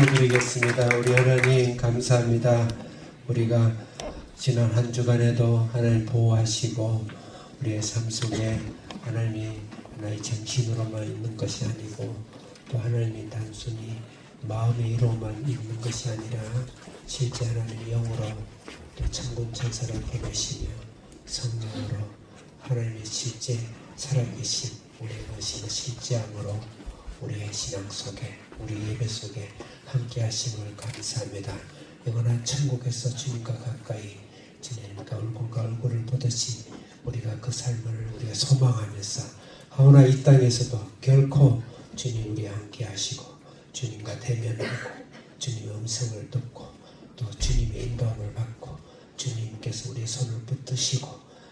기도드리겠습니다. 우리 하나님 감사합니다. 우리가 지난 한 주간에도 하나님 보호하시고 우리의 삶 속에 하나님이 하나의 정신으로만 있는 것이 아니고 또 하나님이 단순히 마음의 이로만 있는 것이 아니라 실제 하나님의 영으로 또 천군 천사를 보내시며 성령으로 하나님의 실제 살아계신 우리의 것이 실제함으로 우리의 신앙 속에 우리 예배 속에 함께 하심을 감사합니다. 영원한 천국에서 주님과 가까이 지내니까 얼굴과 얼굴을 보듯이 우리가 그 삶을 우리가 소망하면서 하오나 이 땅에서도 결코 주님 우리 함께 하시고 주님과 대면하고 주님의 음성을 듣고 또 주님의 인도함을 받고 주님께서 우리의 손을 붙드시고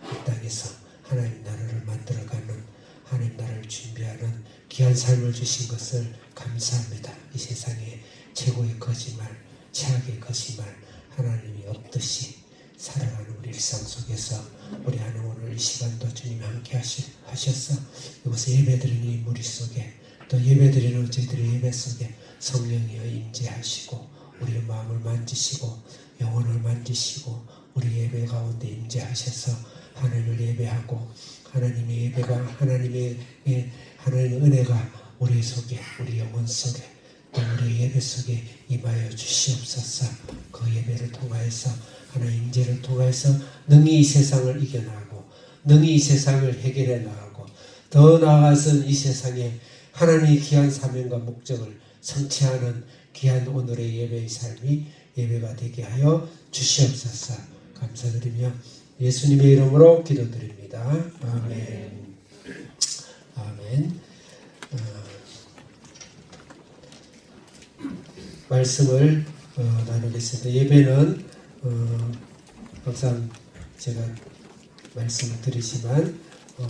이 땅에서 하나님 나라를 만들어가는 하나님 나라를 준비하는 귀한 삶을 주신 것을 감사합니다. 이 세상에 최고의 거짓말, 최악의 거짓말 하나님이 없듯이 살아가는 우리 일상 속에서 우리 하나님 오늘 이 시간도 주님이 함께 하셔서 이곳에 예배드리는 이 무리 속에 또 예배드리는 저희들의 예배 속에 성령이여 임재하시고 우리의 마음을 만지시고 영혼을 만지시고 우리 예배 가운데 임재하셔서 하나님을 예배하고 하나님의 예배가 하나님의 은혜가 우리 속에 우리 영혼 속에 또 우리 예배 속에 임하여 주시옵소서. 그 예배를 통하여서 하나님 임재를 통하여서 능히 이 세상을 이겨나가고 능히 이 세상을 해결해 나가고 더 나아가서 이 세상에 하나님의 귀한 사명과 목적을 성취하는 귀한 오늘의 예배의 삶이 예배가 되게 하여 주시옵소서. 감사드리며 예수님의 이름으로 기도드립니다. 아멘. 아멘. 말씀을 나누겠습니다. 예배는 항상 제가 말씀을 드리지만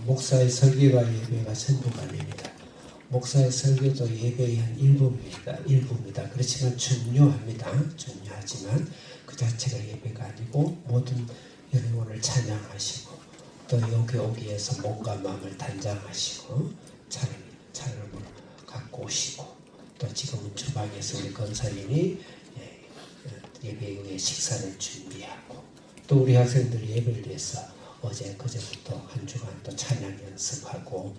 목사의 설교가 예배가 전부가 아닙니다. 목사의 설교도 예배의 한 일부입니다. 그렇지만 중요합니다. 중요하지만 그 자체가 예배가 아니고 모든 여러분을 찬양하시고 또 여기 오기에서 몸과 마음을 단장하시고 찬양을 갖고 오시고 또 지금은 주방에서 우리 권사님이 예배의 식사를 준비하고 또 우리 학생들 예배를 위해서 어제 그제부터 한 주간 또 찬양 연습하고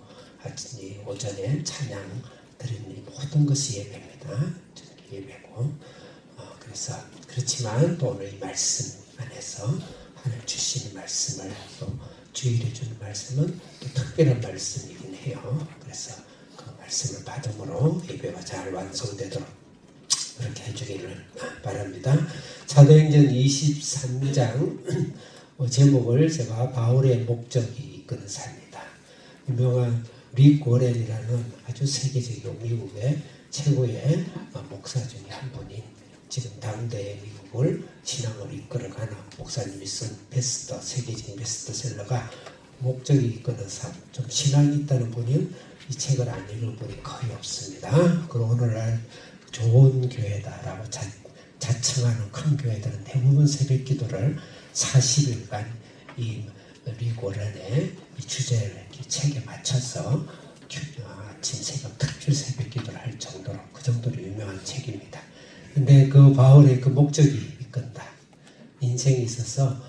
오전에 찬양 드리는 모든 것이 예배입니다. 예배고 그래서 그렇지만 또 오늘 이 말씀 안에서 하나님 주시는 말씀을 또 주일에 주는 말씀은 또 특별한 말씀이긴 해요. 그래서 그 말씀을 받음으로 예배가 잘 완성되도록 그렇게 해주기를 바랍니다. 사도행전 23장 제목을 제가 바울의 목적이 이끄는 삶이다. 유명한 릭 워렌이라는 아주 세계적이고 미국의 최고의 목사 중에 한 분인 지금 당대의 미국을 신앙을 이끌어가는 목사님이 쓴 세계적인 베스트셀러가 목적이 이끄는 삶, 좀 신앙이 있다는 분이 이 책을 안 읽은 분이 거의 없습니다. 그리고 오늘날 좋은 교회다라고 자청하는 큰 교회들은 대부분 새벽 기도를 40일간 이 릭 워렌의 이 주제를 이 책에 맞춰서 아침 새벽 특별 새벽 기도를 할 정도로 그 정도로 유명한 책입니다. 근데 그 바울의 그 목적이 이끈다. 인생에 있어서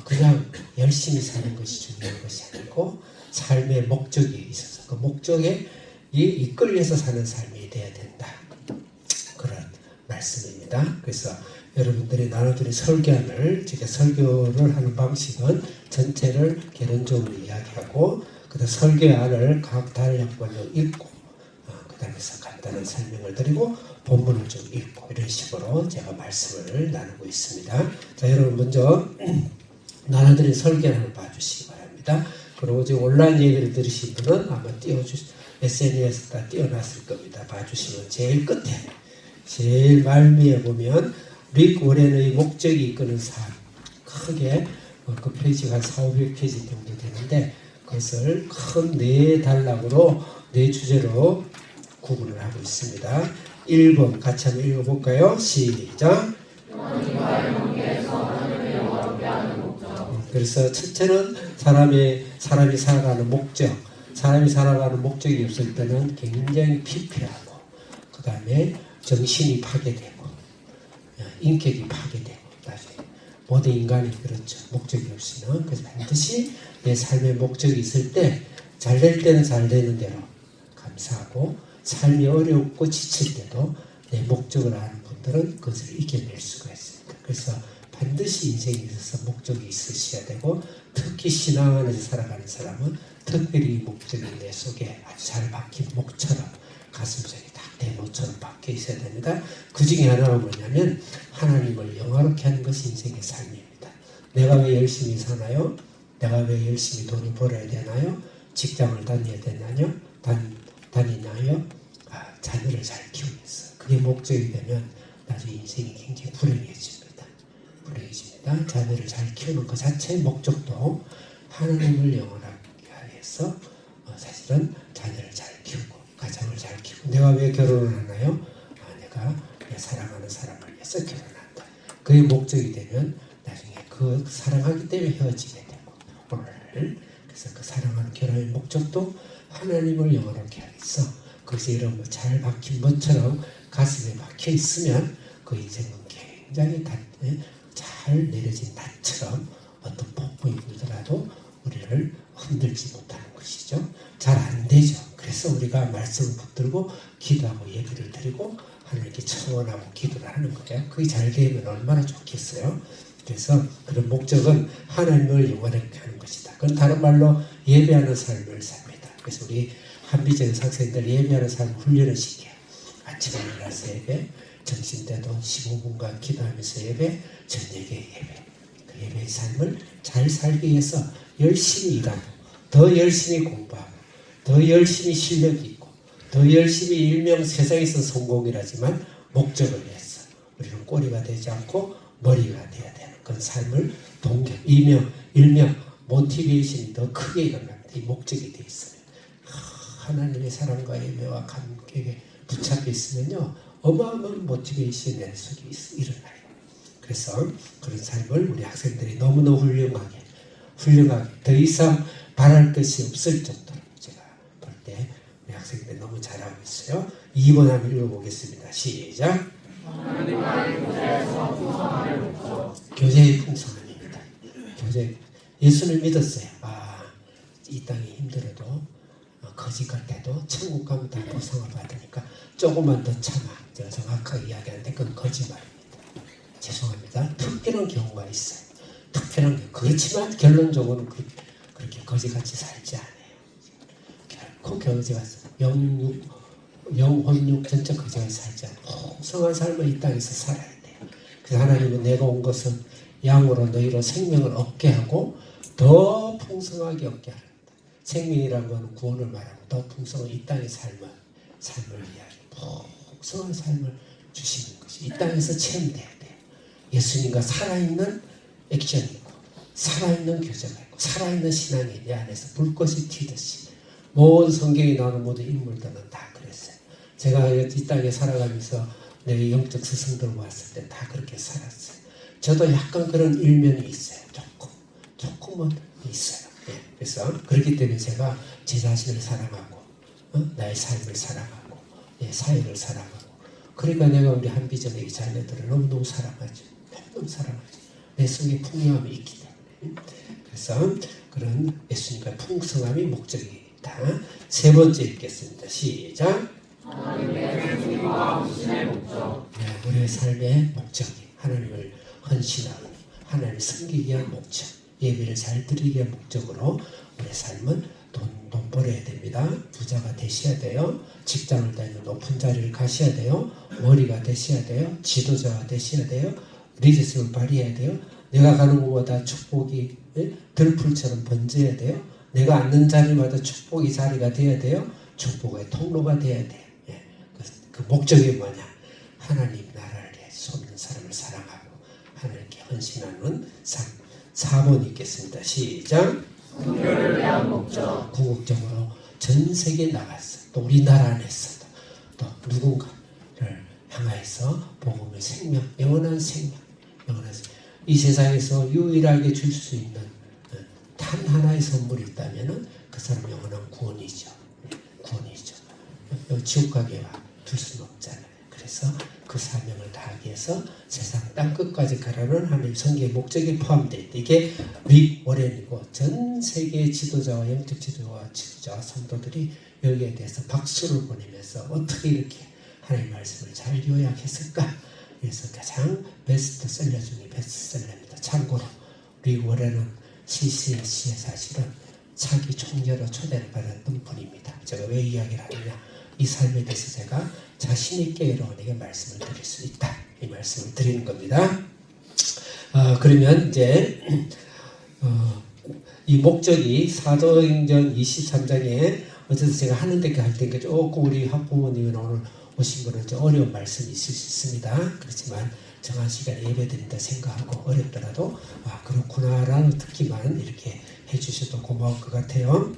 그냥 열심히 사는 것이 중요한 것이 아니고 삶의 목적이 있어서 그 목적에 이끌려서 사는 삶이 되어야 된다. 그런 말씀입니다. 그래서 여러분들이 나눠드린 설교안을 제가 설교를 하는 방식은 전체를 개론적으로 이야기하고 그다음 설교안을 각 단락별로 읽고 그 다음에서 간단한 설명을 드리고 본문을 좀 읽고 이런 식으로 제가 말씀을 나누고 있습니다. 자, 여러분 먼저 나눠드린 설교안을 봐주시기 바랍니다. 그리고 지금 온라인 예배를 들으신 분은 아마 SNS에다 띄워놨을 겁니다. 봐주시면 제일 끝에 제일 말미에 보면 릭 워렌의 목적이 이끄는 삶 크게 그 페이지가 한 400-500페이지 정도 되는데 그것을 큰 네 단락으로 네 주제로 구분을 하고 있습니다. 1번 같이 한번 읽어볼까요? 시작. 그래서 첫째는 사람이 살아가는 목적. 사람이 살아가는 목적이 없을 때는 굉장히 피폐하고 그 다음에 정신이 파괴되고 인격이 파괴되고 나중에 모든 인간이 그렇죠. 목적이 없이는. 그래서 반드시 내 삶의 목적이 있을 때 잘 될 때는 잘 되는 대로 감사하고 삶이 어렵고 지칠 때도 내 목적을 아는 분들은 그것을 이겨낼 수가 있습니다. 그래서 반드시 인생에 있어서 목적이 있으셔야 되고 특히 신앙 안에서 살아가는 사람은 특별히 목적이 내 속에 아주 잘 박힌 목처럼 가슴속에 딱 대모처럼 박혀 있어야 됩니다. 그 중에 하나가 뭐냐면 하나님을 영화롭게 하는 것이 인생의 삶입니다. 내가 왜 열심히 사나요? 내가 왜 열심히 돈을 벌어야 되나요? 직장을 다녀야 되나요? 다니나요? 자녀를 잘 키우기 위해서. 그게 목적이 되면 나중에 인생이 굉장히 불행해집니다. 불행해집니다. 자녀를 잘 키우는 것 자체의 목적도 하나님을 영원하게 해서 사실은 자녀를 잘 키우고 가정을 잘 키우고. 내가 왜 결혼을 하나요? 내가 내 사랑하는 사람을 위해서 결혼한다. 그게 목적이 되면 나중에 그 사랑하기 때문에 헤어지게 되고 오늘 그래서 그 사랑하는 결혼의 목적도 하나님을 영원하게 하겠어. 그것이 이런 잘 박힌 것처럼 가슴에 박혀 있으면 그 인생은 굉장히 잘 내려진 닷처럼 어떤 폭풍이 불더라도 우리를 흔들지 못하는 것이죠. 잘 안 되죠. 그래서 우리가 말씀을 붙들고 기도하고 예배를 드리고 하나님께 청원하고 기도를 하는 거예요. 그게 잘 되면 얼마나 좋겠어요. 그래서 그런 목적은 하나님을 영원하게 하는 것이다. 그건 다른 말로 예배하는 삶을 삽니다. 그래서 우리 한비전 학생들 예배하는 삶을 훈련을 시켜요. 아침에 일어나서 예배, 점심 때도 15분간 기도하면서 예배, 저녁에 예배. 그 예배의 삶을 잘 살기 위해서 열심히 일하고 더 열심히 공부하고 더 열심히 실력이 있고 더 열심히 일명 세상에서 성공이라지만 목적을 위해서 우리는 꼬리가 되지 않고 머리가 되어야 되는 그런 삶을 동경, 일명 모티베이션이 더 크게 일어납니다. 이 목적이 되어 있어요. 하나님의 사랑과 예배와 감격에 붙잡혀 있으면요 어마어마한 모티베이션이 내 속에 일어나요. 그래서 그런 삶을 우리 학생들이 너무나 훌륭하게 더 이상 바랄 것이 없을 정도로 제가 볼 때 우리 학생들이 너무 잘하고 있어요. 2번 한번 읽어보겠습니다. 시작. 교제의 풍성함입니다. 예수를 믿었어요. 이 땅이 힘들어도 거지 같아도 천국 가면 다 보상을 받으니까 조금만 더 참아. 제가 정확하게 이야기하는데 그건 거짓말입니다. 죄송합니다. 특별한 경우가 있어요. 특별한 경우. 그렇지만 결론적으로는 그렇게 거지같이 살지 않아요. 결코 거지같이 영혼육 전적 거지같이 살지 않아요. 풍성한 삶을 이 땅에서 살아야 돼요. 그래서 하나님은 내가 온 것은 양으로 너희로 생명을 얻게 하고 더 풍성하게 얻게 하라. 생명이라는 것은 구원을 말하고 더 풍성한 이 땅의 삶을 이야기해요. 풍성한 삶을 주시는 것이 이 땅에서 체험돼야 돼요. 예수님과 살아있는 액션이 있고 살아있는 교제가 있고 살아있는 신앙이 내 안에서 불꽃이 튀듯이 모든 성경에 나오는 모든 인물들은 다 그랬어요. 제가 이 땅에 살아가면서 내 영적 스승들 왔을 때 다 그렇게 살았어요. 저도 약간 그런 일면이 있어요. 조금은 있어요. 그래서 그렇기 때문에 제가 제 자신을 사랑하고 나의 삶을 사랑하고 내 사역을 사랑하고 그러니까 내가 우리 한비전의 자녀들을 너무너무 사랑하죠. 너무너무 사랑하죠. 내 속에 풍요함이 있기 때문에. 그래서 그런 예수님과 풍성함이 목적이다. 세 번째 읽겠습니다. 시작. 우리의 삶의 목적이 하나님을 헌신하고 하나님을 섬기기 위한 목적, 예배를 잘 드리기 위한 목적으로 우리의 삶은 돈 벌어야 됩니다. 부자가 되셔야 돼요. 직장을 다니는 높은 자리를 가셔야 돼요. 머리가 되셔야 돼요. 지도자가 되셔야 돼요. 리더십을 발휘해야 돼요. 내가 가는 곳마다 축복이 들풀처럼 번져야 돼요. 내가 앉는 자리마다 축복이 자리가 되어야 돼요. 축복의 통로가 되어야 돼요. 그 목적이 뭐냐? 하나님 나라를 위해 돕는 사람을 사랑하고 하나님께 헌신하는 삶. 4번 읽겠습니다. 시작. 선교를 위한 목적. 궁극적으로 전 세계에 나가서 또 우리나라 안에서도 또 누군가를 향하여서 복음의 생명, 영원한 생명, 이 세상에서 유일하게 줄 수 있는 단 하나의 선물이 있다면 그 사람 영원한 구원이죠. 구원이죠. 지옥 가게 둘 수는 없잖아요. 그래서 그래서 그 사명을 다하기 위해서 세상 땅끝까지 가라는 하나님 선교의 목적이 포함되어 있다. 이게 릭 워렌이고 전 세계의 지도자와 영적 지도자와 성도들이 여기에 대해서 박수를 보내면서 어떻게 이렇게 하나님의 말씀을 잘 요약했을까? 그래서 가장 베스트셀러 중에 베스트셀러입니다. 참고로 릭 워렌은 CCS에 사실은 차기 총재로 초대를 받았던 분입니다. 제가 왜 이야기를 하느냐, 이 삶에 대해서 제가 자신 있게 여러분에게 말씀을 드릴 수 있다, 이 말씀을 드리는 겁니다. 그러면 이제 이 목적이 사도행전 23장에 어쨌든 제가 하는 데까지 할 때니까 조금 우리 학부모님이 오늘 오신 분은 좀 어려운 말씀이 있을 수 있습니다. 그렇지만 정한 시간에 예배드린다 생각하고 어렵더라도 그렇구나라는 듣기만 이렇게 해주셔도 고마울 것 같아요.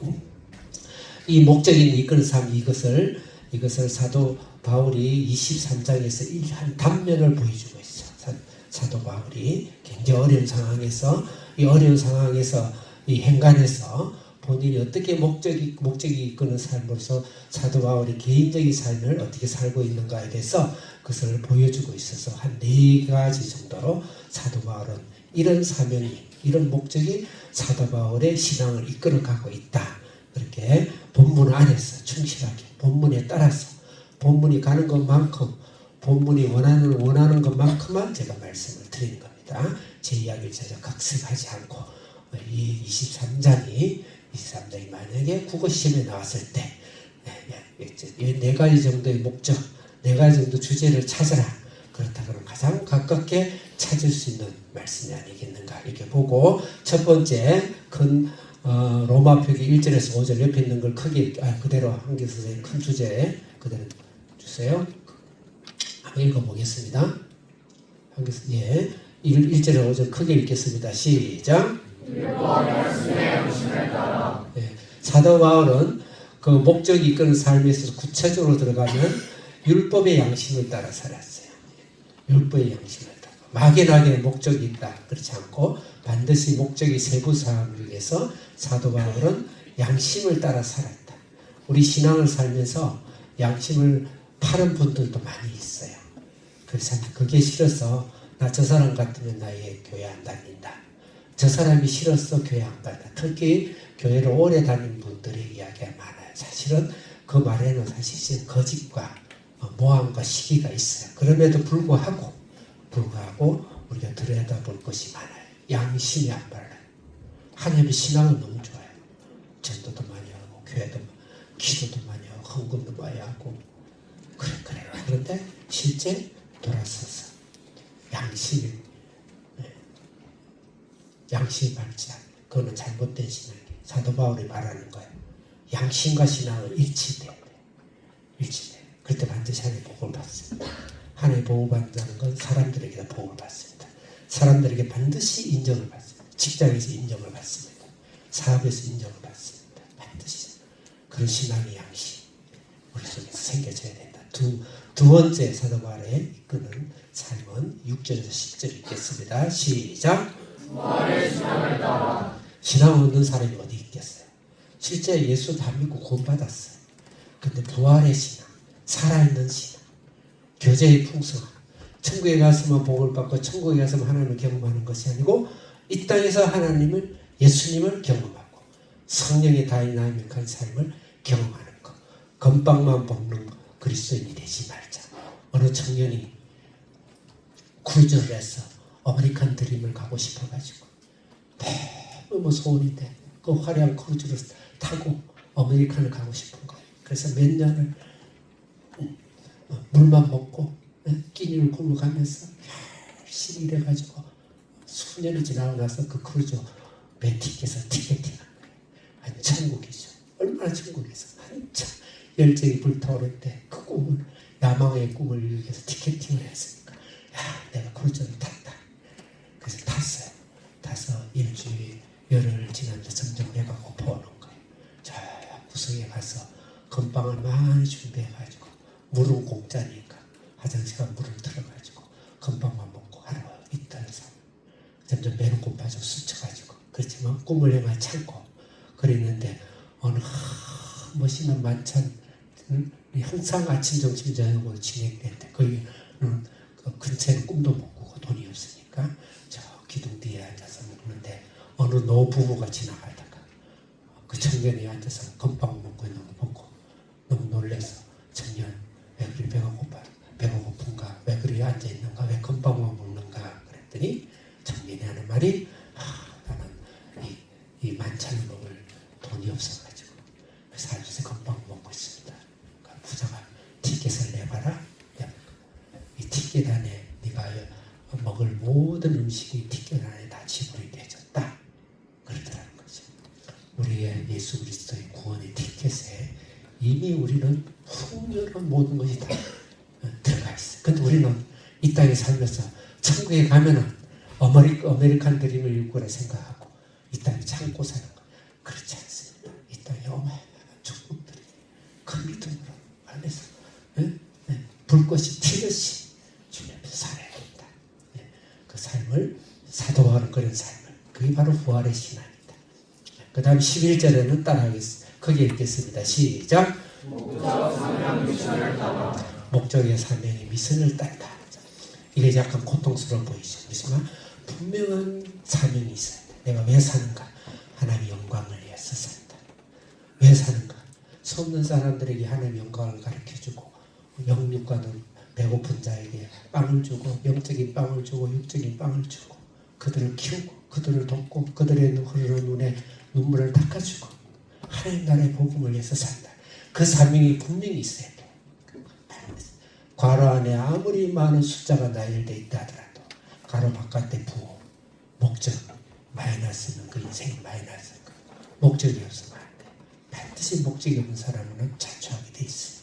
이 목적인 이끄는 삶, 이것을 사도 바울이 23장에서 한 단면을 보여주고 있어요. 사도 바울이 굉장히 어려운 상황에서 이 행간에서 본인이 어떻게 목적이 이끄는 삶으로서 사도 바울이 개인적인 삶을 어떻게 살고 있는가에 대해서 그것을 보여주고 있어서 한 4가지 정도로 사도 바울은 이런 사명이, 이런 목적이 사도 바울의 신앙을 이끌어가고 있다. 그렇게 본문 안에서 충실하게 본문에 따라서 본문이 가는 것만큼 본문이 원하는 것만큼만 제가 말씀을 드리는 겁니다. 제 이야기를 제가 각색하지 않고 이 23장이 만약에 국어시험에 나왔을 때 4가지 정도의 목적, 4가지 정도 주제를 찾아라. 그렇다 그러면 가장 가깝게 찾을 수 있는 말씀이 아니겠는가 이렇게 보고, 첫 번째 큰 로마 표기 1절에서 5절 옆에 있는 걸 크게 그대로 한길 선생님 큰 주제 그대로 주세요. 한번 읽어보겠습니다. 한길 선생님 1절에 5절 크게 읽겠습니다. 시작. 사도 바울은 그 목적이 이끄는 삶에 있어서 구체적으로 들어가면 율법의 양심을 따라 살았어요. 율법의 양심을 따라. 막연하게 목적이 있다 그렇지 않고 반드시 목적이 세부사항을 위해서 사도 바울은 양심을 따라 살았다. 우리 신앙을 살면서 양심을 파는 분들도 많이 있어요. 그래서 그게 싫어서 나 저 사람 같으면 나의 교회 안 다닌다. 저 사람이 싫어서 교회 안 간다. 특히 교회를 오래 다닌 분들의 이야기가 많아요. 사실은 그 말에는 사실 거짓과 모함과 시기가 있어요. 그럼에도 불구하고 우리가 들여다볼 것이 많아요. 양심이 안 발라요. 하나님의 신앙은 너무 좋아요. 전도도 많이 하고 교회도 기도도 많이 하고 헌금도 많이 하고 그래요. 그런데 실제 돌아서서 양심이 밝지 않아요. 그거는 잘못된 신앙이에요. 사도 바울이 말하는 거예요. 양심과 신앙은 일치돼야 돼요. 일치돼요. 그럴 때 반드시 하나님의 복을 받습니다. 하나님의 복을 받는다는 건 사람들에게 복을 받습니다. 사람들에게 반드시 인정을 받습니다. 직장에서 인정을 받습니다. 사업에서 인정을 받습니다. 반드시. 그런 신앙의 양심 우리 속에서 생겨져야 된다. 두 번째 사도 바울의 이끄는 삶은 6절에서 10절 읽겠습니다. 시작. 부활의 신앙을 따라. 신앙 없는 사람이 어디 있겠어요? 실제 예수 다 믿고 구원받았어요. 근데 부활의 신앙, 살아있는 신앙, 교제의 풍성함, 천국에 가서만 복을 받고 천국에 가서만 하나님을 경험하는 것이 아니고 이 땅에서 예수님을 경험하고 성령의 다이나믹한 삶을 경험하는 것. 건빵만 먹는 그리스도인이 되지 말자. 어느 청년이 크루즈를 해서 아메리칸 드림을 가고 싶어가지고 너무 소원이 돼. 그 화려한 크루즈를 타고 아메리칸을 가고 싶은 거예요. 그래서 몇 년을 물만 먹고 끼니를 굶어가면서 열심히 일해가지고 수년이 지나고 나서 그 크루즈 배 티켓에서 티켓팅한 거예요. 한 천국이죠. 얼마나 천국에서 한참 열정이 불타오를 때 그 꿈을, 야망의 꿈을 이루기 위해서 티켓팅을 했으니까 내가 크루즈를 탔다. 그래서 탔어요. 타서 일주일 열흘 지나면서 점점 배가 고파오는 거예요. 저 구석에 가서 건빵을 많이 준비해가지고 물은 공짜니까 화장실 가 물을 틀어가지고 건빵만 먹고 하루 이틀 삼 점점 배는 고파져 스쳐가지고 그렇지만 꿈을 향해 참고 그랬는데 어느 멋있는 만찬 항상 아침, 점심, 저녁으로 진행됐대. 거기는 그 근처에는 꿈도 못 꾸고 돈이 없으니까 저 기둥 뒤에 앉아서 먹는데 어느 노부부가 지나가다가 그 청년이 앉아서 건빵 먹고 있는 거 보고 너무 놀라서 청년 왜 그리 배가 고픈가? 왜 그리 앉아있는가? 왜 건빵만 먹는가? 그랬더니 청년이 하는 말이 나는 이 만찬을 먹을 돈이 없어가지고 살면서 건빵 먹고 있습니다. 그러니까 부자가 티켓을 내봐라. 이 티켓 안에 네가 먹을 모든 음식이 티켓 안에 다 지불이 되어졌다. 그러더라는 거죠. 우리의 예수 그리스도의 구원의 티켓에 이미 우리는 풍요로운 모든 것이 다 들어가 있어요. 근데 우리는 이 땅에 살면서 천국에 가면은 아메리칸 드림을 일구라 생각하고 이 땅에 참고 사는 거. 그렇지 않습니다. 이 땅에 어마어마한 축복들이 그 믿음으로 안에서 불꽃이 튀듯이 주님 앞에서 살아야 됩니다. 그 삶을 사도 바울은 그런 삶을 그게 바로 부활의 신앙입니다. 그 다음 11절에는 따라하겠습니다. 크게 읽겠습니다. 시작. 목적의 사명이 미선을 따르다. 이게 약간 고통스러워 보이죠. 그렇지만 분명한 사명이 있어야 돼. 내가 왜 사는가? 하나님의 영광을 위해서 산다. 왜 사는가? 수 없는 사람들에게 하나님의 영광을 가르쳐주고 영육과는 배고픈 자에게 빵을 주고 영적인 빵을 주고 육적인 빵을 주고 그들을 키우고 그들을 돕고 그들의 흐르는 눈에 눈물을 닦아주고 하나님 나라의 복음을 위해서 산다. 그 사명이 분명히 있어야 돼. 괄호 안에 아무리 많은 숫자가 나열되어 있다 하더라도 괄호 바깥에 부호, 목적, 마이너스는 그 인생이 마이너스. 목적이 없으면 안 돼. 반드시 목적이 없는 사람은 자초하게 돼 있습니다.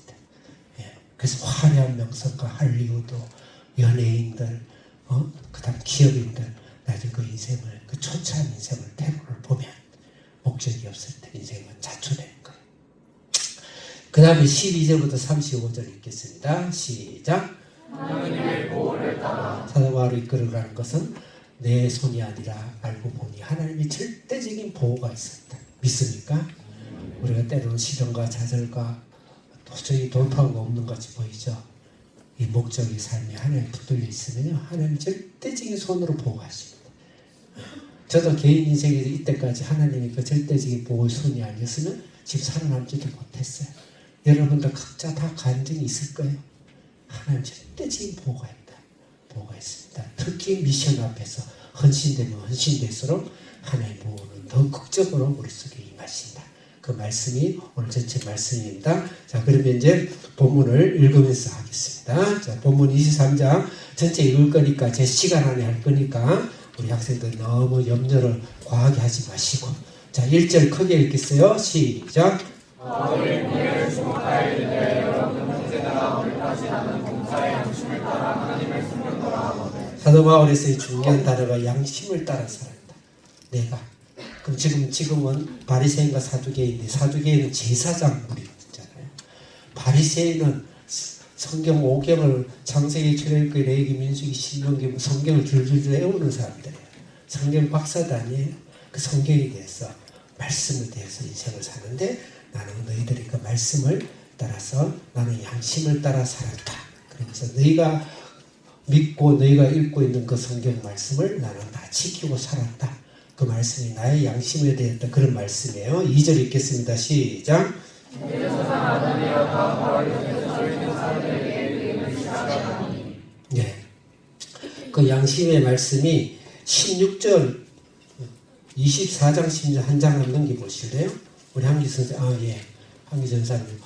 그래서 화려한 명성과 할리우드, 연예인들, 그 다음 기업인들, 나중에 그 인생을, 그 초췌한 인생을, 태로를 보면 목적이 없을 때 인생은 자초되는 거예요. 그 다음에 12절부터 35절 읽겠습니다. 시작. 하나님의 보호를 따라 사도 바울이 이끌어가는 것은 내 손이 아니라 알고 보니 하나님의 절대적인 보호가 있었다. 믿습니까? 우리가 때로는 시련과 좌절과 도저히 돌파구가 없는 것 같이 보이죠. 이 목적의 삶에 하나님 붙들려 있으면요, 하나님 절대적인 손으로 보호하십니다. 저도 개인 인생에서 이때까지 하나님의 그 절대적인 보호의 손이 아니었으면 지금 살아남지도 못했어요. 여러분도 각자 다 간증이 있을 거예요. 하나님 절대적인 보호가 있다. 보호가 있습니다. 특히 미션 앞에서 헌신되면 헌신될수록 하나님의 보호는 더 극적으로 우리 속에 임하신다. 그 말씀이 오늘 전체 말씀입니다. 자, 그러면 이제 본문을 읽으면서 하겠습니다. 자, 본문 23장 전체 읽을 거니까 제 시간 안에 할 거니까 우리 학생들 너무 염려를 과하게 하지 마시고, 자, 1절 크게 읽겠어요. 시작. 바울이 우리를 주목하여 이르되 여러분 형제들아 우리까지 하는 봉사의 양심을 따라 하나님을 섬겼노라 하거든. 사도 바울에서의 중요한 단어가 양심을 따라 살았다. 내가. 그럼 지금은 바리새인과 사두개인인데 사두개인은 제사장 무리였잖아요. 바리새인은 성경 5경을 창세기, 출애굽기, 레위기, 민수기, 신명기 성경을 줄줄줄 외우는 사람들이에요. 성경 박사도 아니에요. 그 성경에 대해서 말씀에 대해서 인생을 사는데 나는 너희들이 그 말씀을 따라서 나는 양심을 따라 살았다. 그러면서 너희가 믿고 너희가 읽고 있는 그 성경 말씀을 나는 다 지키고 살았다. 그 말씀이 나의 양심에 대했던 그런 말씀이에요. 2절 읽겠습니다. 시작. 네. 그 양심의 말씀이 16절 24장 16절 한 장만 넘겨보실래요? 우리 한기 선생, 한기 전사님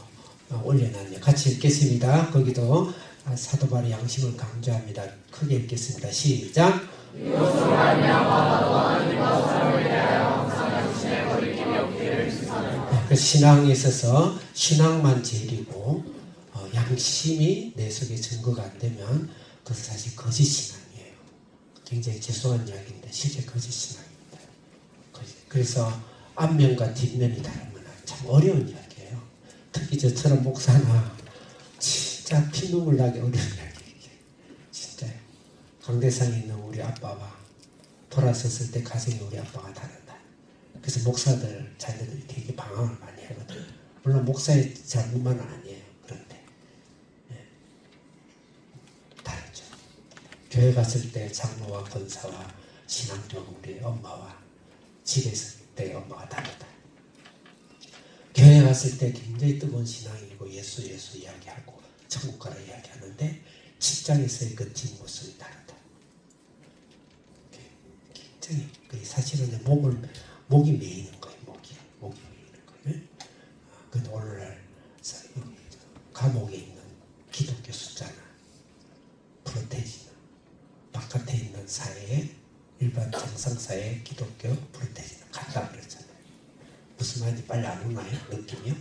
올려놨네요. 같이 읽겠습니다. 거기도 사도 바울의 양심을 강조합니다. 크게 읽겠습니다. 시작. 이것으로 말미암아 너와 하나님과 사람을 대하여 항상 양심에 거리낌이 없기를 시사하노라. 그 신앙에 있어서 신앙만 제일이고 양심이 내 속에 증거가 안 되면 그것은 사실 거짓 신앙이에요. 굉장히 죄송한 이야기인데 실제 거짓 신앙입니다. 그래서 앞면과 뒷면이 다르면 참 어려운 이야기예요. 특히 저처럼 목사나 진짜 피눈물 나게 어려운 이야기예요. 진짜요. 강대상에 있는 우리 아빠와 돌아섰을 때 가정이 우리 아빠가 다르다. 그래서 목사들 자녀들이 되게 방황을 많이 하거든요. 물론 목사의 잘못만은 아니에요. 교회 갔을 때 장로와 권사와 신앙적으로 우리 엄마와 집에 있을 때 엄마가 다르다. 교회 갔을 때 굉장히 뜨거운 신앙이고 예수 이야기하고 천국 가라 이야기하는데 직장에서의 그 뒷모습이 다르다. 굉장히 사실은 목이 메이는 거예요. 목이 메이는 거예요. 근데 오늘날 감옥에 있는 기독교 숫자나 프로테지나 바깥에 있는 사회에 일반 정상사회 기독교 프로테지나 같다 그랬잖아요. 무슨 말인지 빨리 안 오나요? 느낌이요?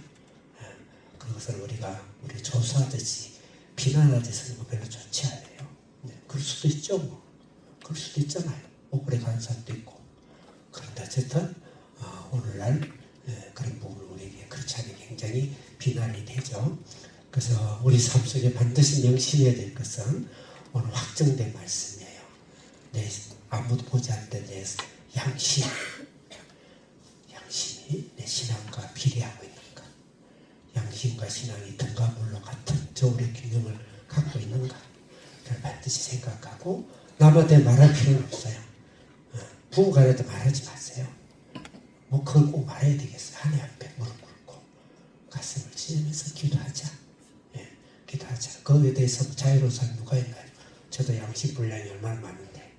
그것을 우리 조수아저씨 비난하듯이 쓰는 거 별로 좋지 않아요. 그럴 수도 있죠. 그럴 수도 있잖아요. 억울해 가는 사람도 있고. 그런데 어쨌든 오늘날 그런 부분을 우리에게 그렇지 않게 굉장히 비난이 되죠. 그래서 우리 삶 속에 반드시 명심해야 될 것은 오늘 확정된 말씀이에요. 아무도 보지 않는 내 양심이 내 신앙과 비례하고 있는가? 양심과 신앙이 등과 물로 같은 저울의 균형을 갖고 있는가? 그걸 반드시 생각하고 남한테 말할 필요는 없어요. 부부가 그래도 말하지 마세요. 그걸 꼭 말해야 되겠어요. 하나님 앞에 무릎 꿇고 가슴을 찢으면서 기도하자. 기도하자. 거기에 대해서 자유로운 누가 있나요? 저도 양심 분량이 얼마나 많은데.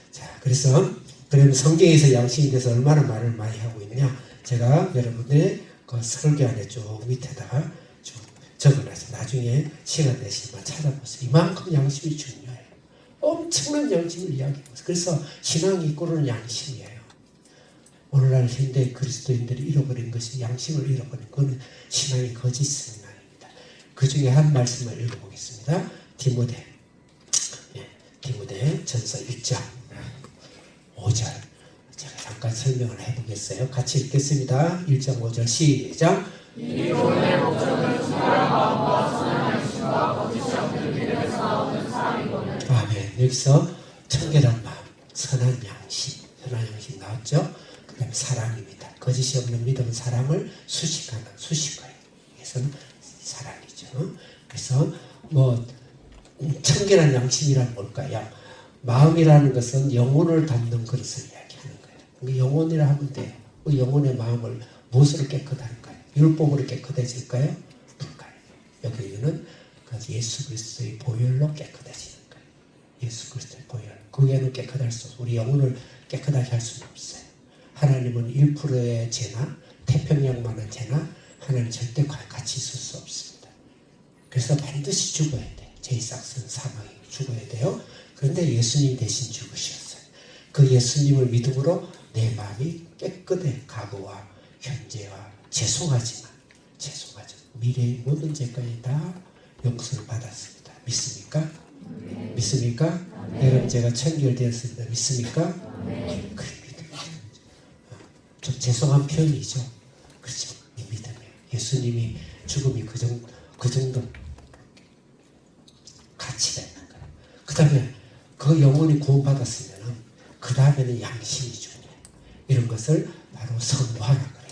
자, 그래서 그러면 성경에서 양심에 대해서 얼마나 말을 많이 하고 있느냐? 제가 여러분들의 그 설교 안에 쭉 밑에다가 쭉 적어놨어요. 나중에 시간 되시면 찾아보세요. 이만큼 양심이 중요해요. 엄청난 양심을 이야기해요. 그래서 신앙이 이끌어오는 양심이에요. 오늘날 현대 그리스도인들이 잃어버린 것이 양심을 잃어버린 그는 신앙이 거짓 신앙입니다. 그 중에 한 말씀을 읽어보겠습니다. 디모데 전서 1장 5절 제가 잠깐 설명을 해보겠어요. 같이 읽겠습니다. 1장 5절 시작. 이 본의 목적은 순결한 마음과 선한 양심과 거짓이 없는 믿음에서 나오는 사람이거늘. 아멘. 여기서 청결한 마음, 선한 양심 나왔죠. 그 다음에 사랑입니다. 거짓이 없는 믿음은 사람을 수식하는 수식어예요. 이것은 사랑이죠. 그래서 청결한 양심이란 뭘까요? 마음이라는 것은 영혼을 담는 그릇을 이야기하는 거예요. 영혼이라 하면 돼요. 그 영혼의 마음을 무엇으로 깨끗할까요? 율법으로 깨끗해질까요? 불가요. 여기는 예수 그리스도의 보혈로 깨끗해지는 거예요. 예수 그리스도의 보혈. 그게는 깨끗할 수 없어요. 우리 영혼을 깨끗하게 할 수는 없어요. 하나님은 1%의 죄나 태평양만한 죄나 하나님 절대 같이 있을 수 없습니다. 그래서 반드시 죽어야 돼요. 죄의 싹은 사망이고 죽어야 돼요. 그런데 예수님 대신 죽으셨어요. 그 예수님을 믿음으로 내 마음이 깨끗해 각오와 현재와 죄송하지만 미래의 모든 죄까지 다 용서를 받았습니다. 믿습니까? 네. 믿습니까? 네. 여러분 제가 청결되었습니다. 믿습니까? 네. 그 믿음이에요. 좀 죄송한 표현이죠. 그렇지만 이 믿음이에요. 예수님이 죽음이 그 정도 가치가 있는 거예요. 그 다음에 그 영혼이 구원받았으면 그 다음에는 양심이 중요해요. 이런 것을 바로 성화라 그래요.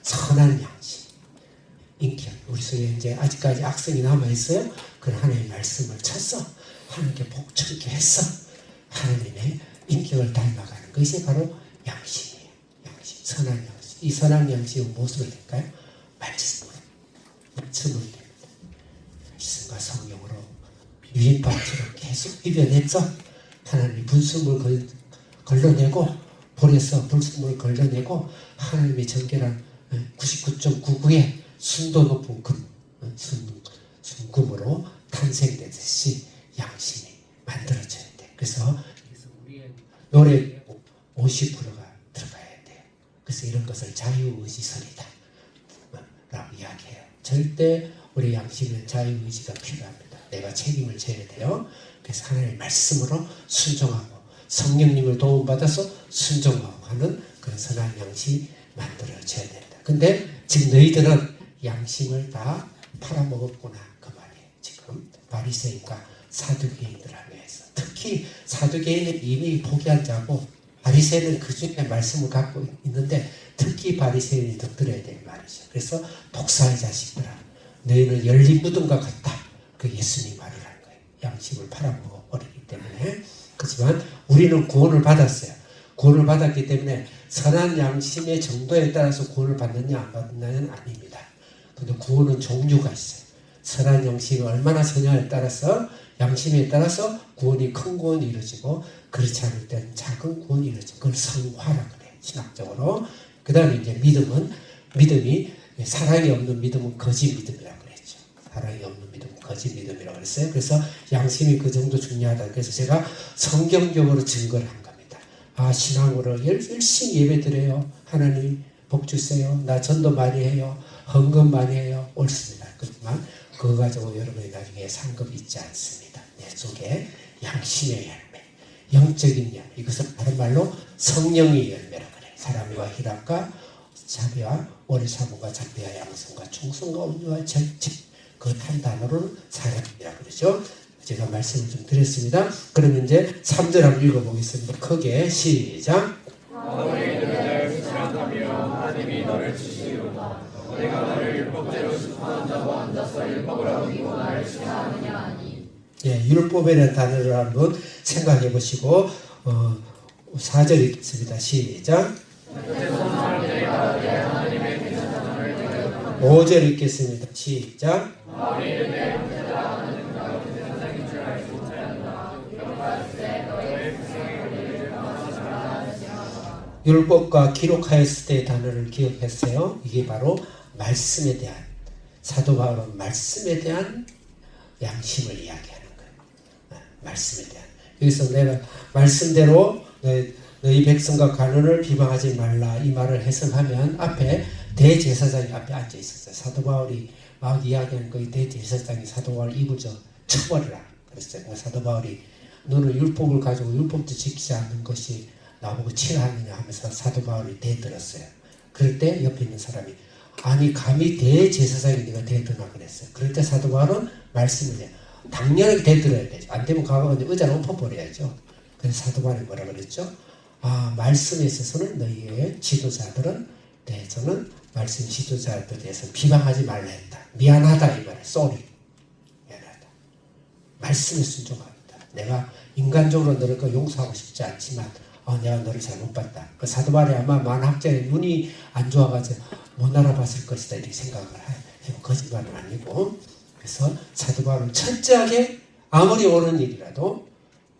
선한 양심. 인격. 우리 속에 이제 아직까지 악성이 남아있어요. 그런 하나님의 말씀을 쳐서 하나님께 복종케 해서 하나님의 인격을 닮아가는 것이 바로 양심이에요. 양심. 선한 양심. 이 선한 양심은 무엇으로 될까요? 말씀으로 됩니다. 말씀과 성령으로 유인밥처럼 계속 비벼내서 하나님이 분수물 걸러내고 불에서 불순물을 걸러내고 하나님의 정결한 99.99의 순도 높은 순금으로 탄생되듯이 양심이 만들어져야 돼. 그래서 우리의 노래 50%가 들어가야 돼요. 그래서 이런 것을 자유의지설이다 라고 이야기해요. 절대 우리 양심은 자유의지가 필요합니다. 내가 책임을 져야 돼요. 그래서 하나님의 말씀으로 순종하고 성령님을 도움받아서 순종하고 하는 그런 선한 양심이 만들어져야 된다. 근데 지금 너희들은 양심을 다 팔아먹었구나 그 말이에요. 지금 바리새인과 사두개인들 하면서 특히 사두개인은 이미 포기한 자고 바리새인은 그 중에 말씀을 갖고 있는데 특히 바리새인이 더 들어야 될 말이죠. 그래서 독사의 자식들아 너희는 열린 무덤과 같다. 그 예수님 말을 한 거예요. 양심을 팔아먹어 버리기 때문에. 그렇지만 우리는 구원을 받았어요. 구원을 받았기 때문에 선한 양심의 정도에 따라서 구원을 받느냐 안 받느냐는 아닙니다. 근데 구원은 종류가 있어요. 선한 양심이 얼마나 선냐에 따라서 양심에 따라서 구원이 큰 구원이 이루어지고 그렇지 않을 때는 작은 구원이 이루어지고 그걸 성화라 그래요. 신학적으로. 그 다음에 이제 믿음이 사랑이 없는 믿음은 거짓 믿음이라고 그랬죠. 사랑이 없는 믿음은 거짓 믿음이라고 그랬어요. 그래서 양심이 그 정도 중요하다. 그래서 제가 성경적으로 증거를 한 겁니다. 아, 신앙으로 열심히 예배드려요. 하나님 복 주세요. 나 전도 많이 해요. 헌금 많이 해요. 옳습니다. 그렇지만 그거 가지고 여러분이 나중에 상급이 있지 않습니다. 내 속에 양심의 열매, 영적인 열매. 이것은 다른 말로 성령의 열매라고 그래요. 사람과 희락과 자비와 오래 참음과 자비와 양성과 충성과 온유와 절집. 그 한 단어로는 사랑이라고 그러죠. 제가 말씀을 좀 드렸습니다. 그러면 이제 3절 한번 읽어보겠습니다. 크게 시작. 너희 이르되 지시하며 하나님이 너를 지시리로다. 내가 너를 율법대로 심판한 자와 앉아서 율법을 어기고 나를 시하느냐 하니. 예, 율법이라는 단어를 한번 생각해 보시고 4절 읽겠습니다. 시작. 5절 읽겠습니다. 시작. 율법과 기록하였을 때의 단어를 기억했어요. 이게 바로 말씀에 대한, 사도 바울은 말씀에 대한 양심을 이야기하는 거예요. 말씀에 대한. 여기서 내가 말씀대로 너희 백성과 가론을 비방하지 말라 이 말을 해석하면 앞에 대제사장이 앞에 앉아 있었어요. 사도 바울이 막 이야기하는 거이 대제사장이 사도 바울 입을 쳐버리라 그랬어요. 사도 바울이 너는 율법을 가지고 율법도 지키지 않는 것이 나보고 치하느냐 하면서 사도 바울이 대들었어요. 그럴 때 옆에 있는 사람이 아니 감히 대제사장이 네가 대드나 그랬어요. 그럴 때 사도 바울은 말씀을 해요. 당연하게 대들어야 되죠. 안 되면 가서 의자를 엎어버려야죠. 그래서 사도 바울이 뭐라 그랬죠? 아, 말씀에 있어서는 너희의 지도자들은 저는 말씀 지도자들에 대해서 비방하지 말라 했다. 미안하다 이 말이에요. sorry. 미안하다. 말씀에 순종합니다. 내가 인간적으로 너를 용서하고 싶지 않지만 내가 너를 잘못 봤다. 그 사도 바울이 아마 만학자의 눈이 안 좋아가지고 못 알아봤을 것이다 이렇게 생각을 해요. 거짓말은 아니고. 그래서 사도 바울은 철저하게 아무리 옳은 일이라도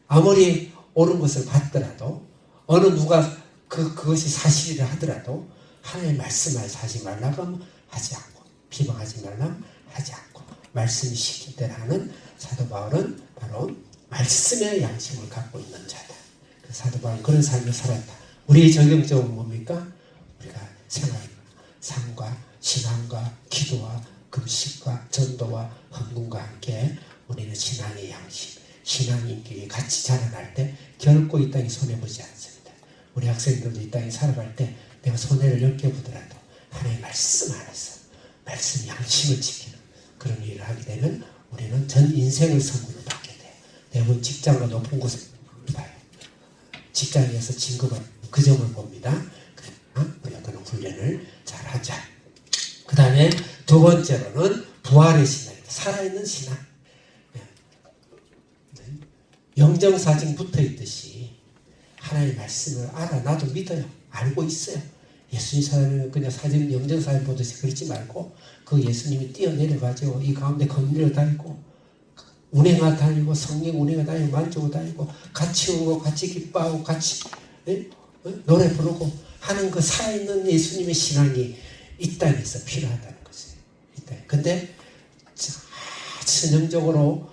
아무리 옳은 것을 봤더라도 어느 누가 그것이 사실이라 하더라도 하나님의 말씀을 하지 말라고 하면 하지 않고 비방하지 말라면 하지 않고 말씀이 시킨 대로 하는 사도 바울은 바로 말씀의 양심을 갖고 있는 자다. 사도 바울은 그런 삶을 살았다. 우리의 적용적으로 뭡니까? 우리가 생활과 삶과 신앙과 기도와 금식과 전도와 헌금과 함께 우리는 신앙의 양심, 신앙의 인격이 같이 자라날 때 결코 이 땅이 손해보지 않습니다. 우리 학생들도 이 땅에 살아갈 때 내가 손해를 느껴보더라도 하나님의 말씀 안에서 말씀 양심을 지키는 그런 일을 하게 되면 우리는 전 인생을 선물을 받게 돼요. 대부분 직장과 높은 곳을 봐요. 직장에서 진급을 그 점을 봅니다. 그러나 우리가 그런 훈련을 잘 하자. 그 다음에 두 번째로는 부활의 신앙입니다. 살아있는 신앙. 영정사진 붙어있듯이 하나님의 말씀을 알아. 나도 믿어요. 알고 있어요. 예수님 사람은 그냥 사진 영정사진 보듯이 그러지 말고 그 예수님이 뛰어내려가지고 이 가운데 건드려 다니고 운행하 다니고 성령 운행하 다니고 만지고 다니고 같이 오고 같이 기뻐하고 같이 노래 부르고 하는 그 살아있는 예수님의 신앙이 이 땅에서 필요하다는 것이에요. 이 땅에. 근데 전형적으로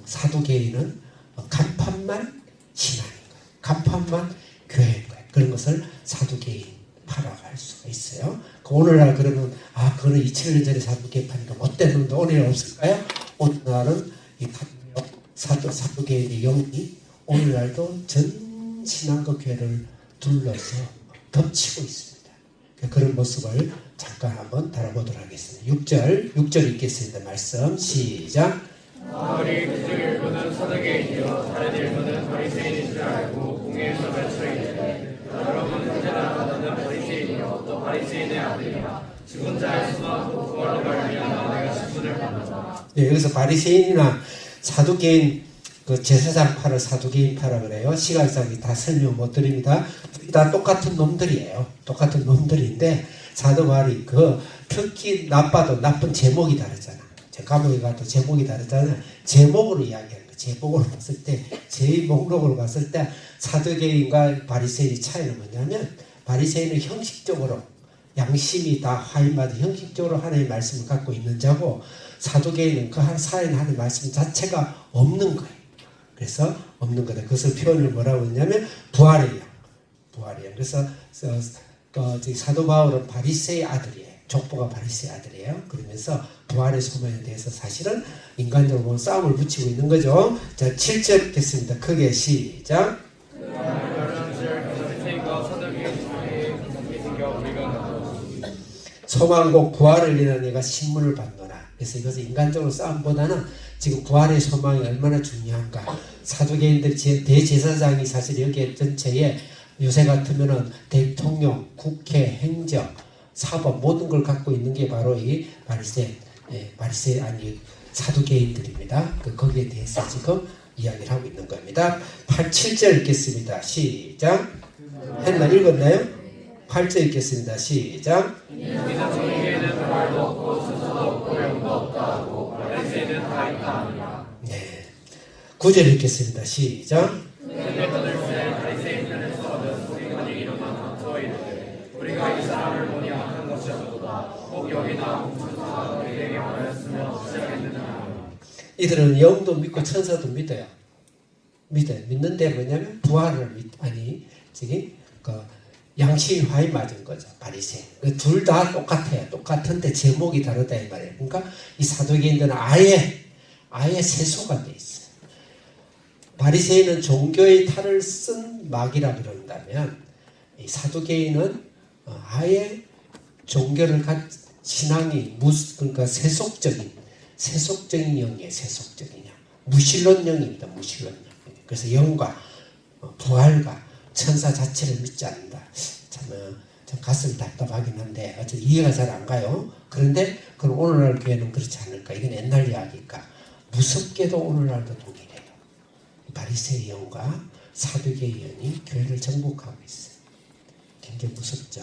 사도계인은 간판만 신앙인 거예요. 간판만 교회인 거예요. 그런 것을 사도계인 파라고 할 수가 있어요. 오늘날 그러면 그거는 2000년 전에 사도계파니까 못된 놈도 오늘날 없을까요? 오늘날은 이 사도계인의 영이 오늘날도 전 신앙과 교회를 둘러서 덮치고 있습니다. 그런 모습을 잠깐 한번 다뤄보도록 하겠습니다. 6절 읽겠습니다. 말씀 시작. 바울이 그들을 읽고는 사도계인이요 다른 일부는 바리새인인 줄 알고 공회에서 외쳐 이르되 여러분 그제나 너는 바리새인이요 또 바리새인의 아들이라 죽은 자의 소망으로 부활로 말미암아 내가 신분을 받는다. 네, 여기서 바리새인이나 사두개인 그 제사장파를 사두개인파라 그래요. 시간상이 다 설명 못 드립니다. 다 똑같은 놈들이에요. 똑같은 놈들인데 사도 바울이 그 특히 나빠도 나쁜 제목이 다르잖아. 제 감옥에 가도 제목이 다르잖아요. 제목으로 이야기하는 거. 제목으로 봤을 때 제 목록으로 봤을 때 사두개인과 바리새인의 차이는 뭐냐면 바리새인은 형식적으로 양심이 다 화인마다 형식적으로 하나님의 말씀을 갖고 있는 자고 사두개인은 그 살아있는 말씀 자체가 없는 거예요. 그래서 없는 거다. 그것을 표현을 뭐라고 했냐면 부활의 영. 부활의 영. 그래서 사도 바울은 바리새의 아들이에요. 족보가 바리새의 아들이에요. 그러면서 부활의 소망에 대해서 사실은 인간적으로 보면 싸움을 붙이고 있는 거죠. 자, 7절 읽겠습니다. 크게 시작. 소망과 부활을 위한 내가 신문을 받노라. 그래서 이것은 인간적으로 싸움보다는 지금 부활의 소망이 얼마나 중요한가. 사두개인들 대제사장이 사실 여기에 전체에 요새 같으면은 대통령, 국회, 행정, 사법 모든 걸 갖고 있는 게 바로 이 바리새 아니 사두개인들입니다. 거기에 대해서 지금 이야기를 하고 있는 겁니다. 7절 읽겠습니다. 시작. 했나 읽었나요? 8절 읽겠습니다. 시작. 네. 9절 읽겠습니다. 시작. 우리가 이 사람을 보니 악한 것이 없도다. 혹 여기나 홍천사가 우리에게 말하였으며 시작했느냐. 이들은 영도 믿고 천사도 믿어요. 믿는데 뭐냐면 부활을 지금 양심이 화이 맞은 거죠. 바리새인. 둘 다 똑같아요. 똑같은데 제목이 다르다 이 말이에요. 그러니까 이 사두개인들은 아예 세소가 돼 있어요. 바리새인은 종교의 탈을 쓴 막이라 그런다면 이 사두개인은 아예 종교를 신앙이 그러니까 세속적인 영이에요. 세속적인 영. 무신론영입니다. 무신론영. 그래서 영과 부활과 천사 자체를 믿지 않는다. 참 가슴이 답답하긴 한데 어쨌든 이해가 잘 안 가요. 그런데 그럼 오늘날 교회는 그렇지 않을까? 이건 옛날 이야기니까 무섭게도 오늘날도 동일해요. 바리새의 영과 사두개의 영이 교회를 정복하고 있어요. 굉장히 무섭죠.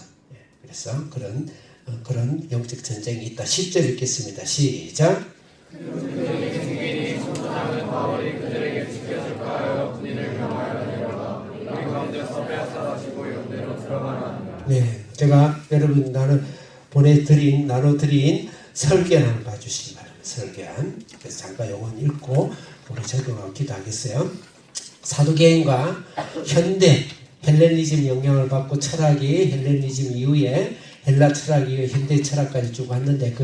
그래서 그런 영적 전쟁이 있다. 10절 읽겠습니다. 시작. 증인이 소장은 바울이 그들에게 지켜줄까 하여 군인을 명하여 내려가 우리 가운데서 빼앗아가지고 영대로 들어가라. 네, 제가 여러분 나눠드린 설교안을 봐주시기 바랍니다. 설교안. 그래서 잠깐 요건 읽고 우리 적용하고 기도하겠어요. 사두개인과 현대 헬레니즘 영향을 받고 철학이 헬레니즘 이후에 헬라 철학 이후에 현대 철학까지 쭉 왔는데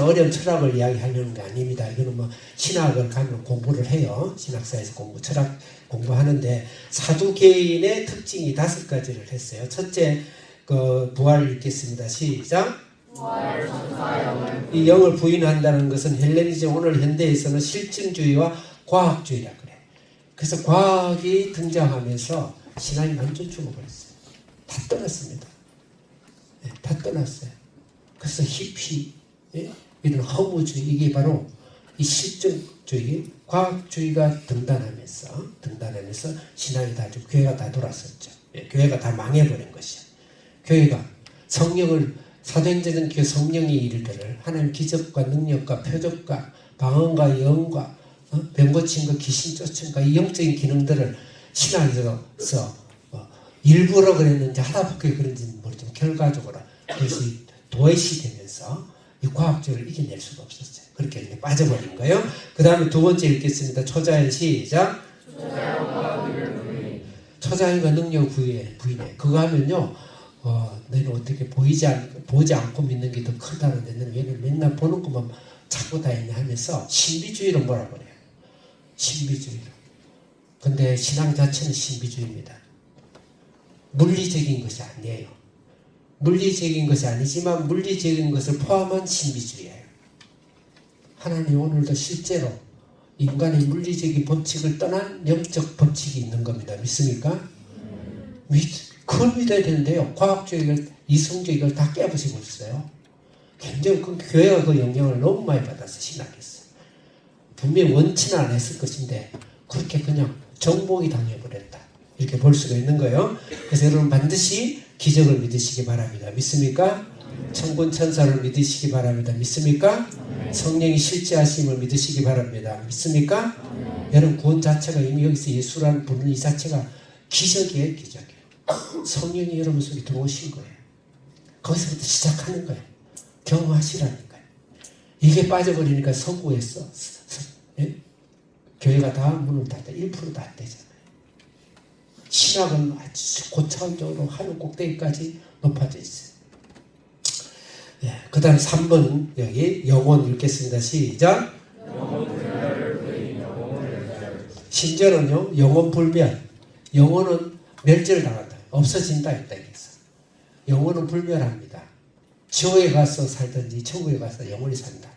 어려운 철학을 이야기하려는 게 아닙니다. 이거는 뭐 신학을 가면 공부를 해요. 신학사에서 철학 공부하는데 사두개인의 특징이 5가지를 했어요. 첫째, 부활을 읽겠습니다. 시작. 이 영을 부인한다는 것은 헬레니즘 오늘 현대에서는 실증주의와 과학주의라 그래. 그래서 과학이 등장하면서 신앙이 완전 죽어버렸어요. 다 떠났습니다. 네, 다 떠났어요. 그래서 히피, 이런 허무주의, 이게 바로 이 실증주의, 과학주의가 등단하면서 신앙이 다 죽고 교회가 다 돌았었죠. 교회가 다 망해버린 것이야. 교회가 성령을 사도행전은 그 성령의 일들을 하나님 기적과 능력과 표적과 방언과 영과 병 고침과 귀신 쫓음과 이 영적인 기능들을 신앙에서 일부러 그랬는지 하다못해 그런지는 모르지만 결과적으로 그래서 도외시 되면서 이 과학적으로 이겨낼 수가 없었어요. 그렇게 이제 빠져버린 거예요. 그 다음에 2번째 읽겠습니다. 초자연 시작. 초자연과 능력 부인해. 그거 하면요. 너는 어떻게 보지 않고 믿는 게 더 크다는데 너는 왜 맨날 보는 것만 찾고 다니냐 하면서 신비주의로 몰아버려요. 신비주의로. 근데 신앙 자체는 신비주의입니다. 물리적인 것이 아니에요. 물리적인 것이 아니지만 물리적인 것을 포함한 신비주의예요. 하나님 오늘도 실제로 인간의 물리적인 법칙을 떠난 영적 법칙이 있는 겁니다. 믿습니까? 그걸 믿어야 되는데요. 과학주의, 이성주의 이걸 다 깨부시고 있어요. 굉장히 교회가 그 영향을 너무 많이 받아서 신학했어요. 분명히 원치는 안 했을 것인데 그렇게 그냥 정복이 당해버렸다. 이렇게 볼 수가 있는 거예요. 그래서 여러분 반드시 기적을 믿으시기 바랍니다. 믿습니까? 천군 천사를 믿으시기 바랍니다. 믿습니까? 성령이 실제하심을 믿으시기 바랍니다. 믿습니까? 여러분 구원 자체가 이미 여기서 예수라는 부르는 이 자체가 기적이에요. 기적이에요. 성령이 여러분 속에 들어오신 거예요. 거기서부터 시작하는 거예요. 경험하시라니까요. 이게 빠져버리니까 서구에서 교회가 다 문을 닫아 1%도 안 되잖아요. 신학은 아주 고차원적으로 하늘 꼭대기까지 높아져 있어요. 그 다음 3번 여기 영혼 읽겠습니다. 시작. 심지어는요 영혼 불멸. 영혼은 멸절을 당한다. 없어진다 이 땅에서. 영혼은 불멸합니다. 지옥에 가서 살든지 천국에 가서 영혼이 산다.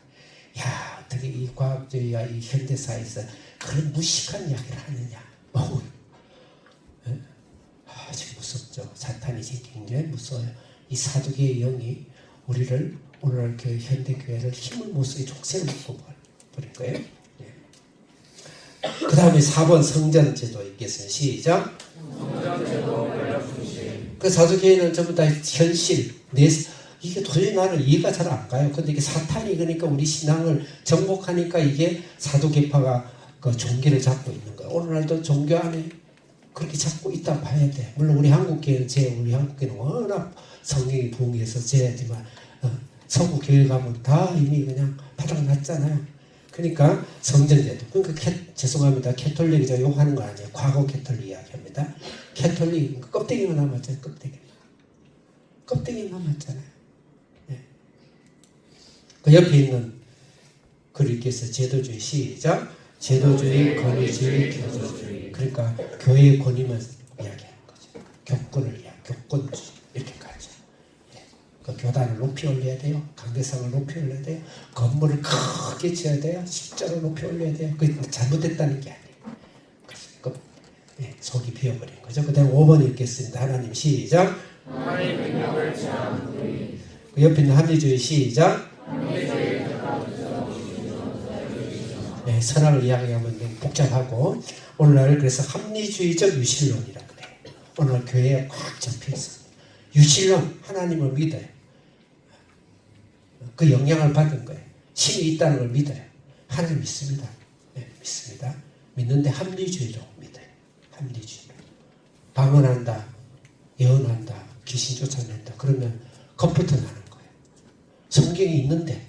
야 어떻게 이 과학주의와 이 현대사에서 그런 무식한 이야기를 하느냐. 아주 무섭죠. 사탄이 굉장히 무서워요. 이 사두개의 영이 우리를 오늘날 교회, 현대교회를 힘을 못 쓰게 족쇄를 묶어버릴 거예요. 그 다음에 4번 성전제도 있겠습니다. 시작. 그 사두개는 전부 다 현실, 이게 도저히 나는 이해가 잘 안 가요. 근데 이게 사탄이 그러니까 우리 신앙을 정복하니까 이게 사두개파가 그 종교를 잡고 있는 거예요. 오늘날도 종교 안에 그렇게 잡고 있다 봐야 돼. 물론 우리 한국교회는 우리 한국교회는 워낙 성령이 부흥해서 제야지만 서구 교회 가면 다 이미 그냥 바닥 났잖아요. 그러니까 성전제도. 그러니까 죄송합니다. 캐톨릭이죠. 욕하는 거 아니에요. 과거 캐톨릭 이야기합니다. 캐톨릭 껍데기가 남았잖아요. 껍데기 남았잖아요. 네. 그 옆에 있는 글 읽겠어요. 제도주의 시작. 제도주의, 권위주의, 교조주의. 그러니까 교회의 권위만 이야기하는 거죠. 교권을 교권주의 이렇게 가죠. 네. 그 교단을 높이 올려야 돼요. 강대상을 높이 올려야 돼요. 건물을 크게 지어야 돼요. 십자를 높이 올려야 돼요. 그게 잘못됐다는 게 아니에요. 그래서 네, 속이 비어버린 거죠. 그 다음 5번 읽겠습니다. 하나님 시작. 하나님 능력을 제한 그 옆에 있는 합리주의 시작. 네, 선악을 이야기하면 복잡하고 오늘날 그래서 합리주의적 유실론이라 그래요. 오늘 교회에 꽉 잡혀 있습니다. 유실론 하나님을 믿어요. 그 영향을 받은 거예요. 신이 있다는 걸 믿어요. 하나님 믿습니다. 네, 믿습니다. 믿는데 합리주의로 믿어요. 합리주의로. 방언한다, 예언한다, 귀신 쫓아낸다. 그러면 겁부터 나는 거예요. 성경이 있는데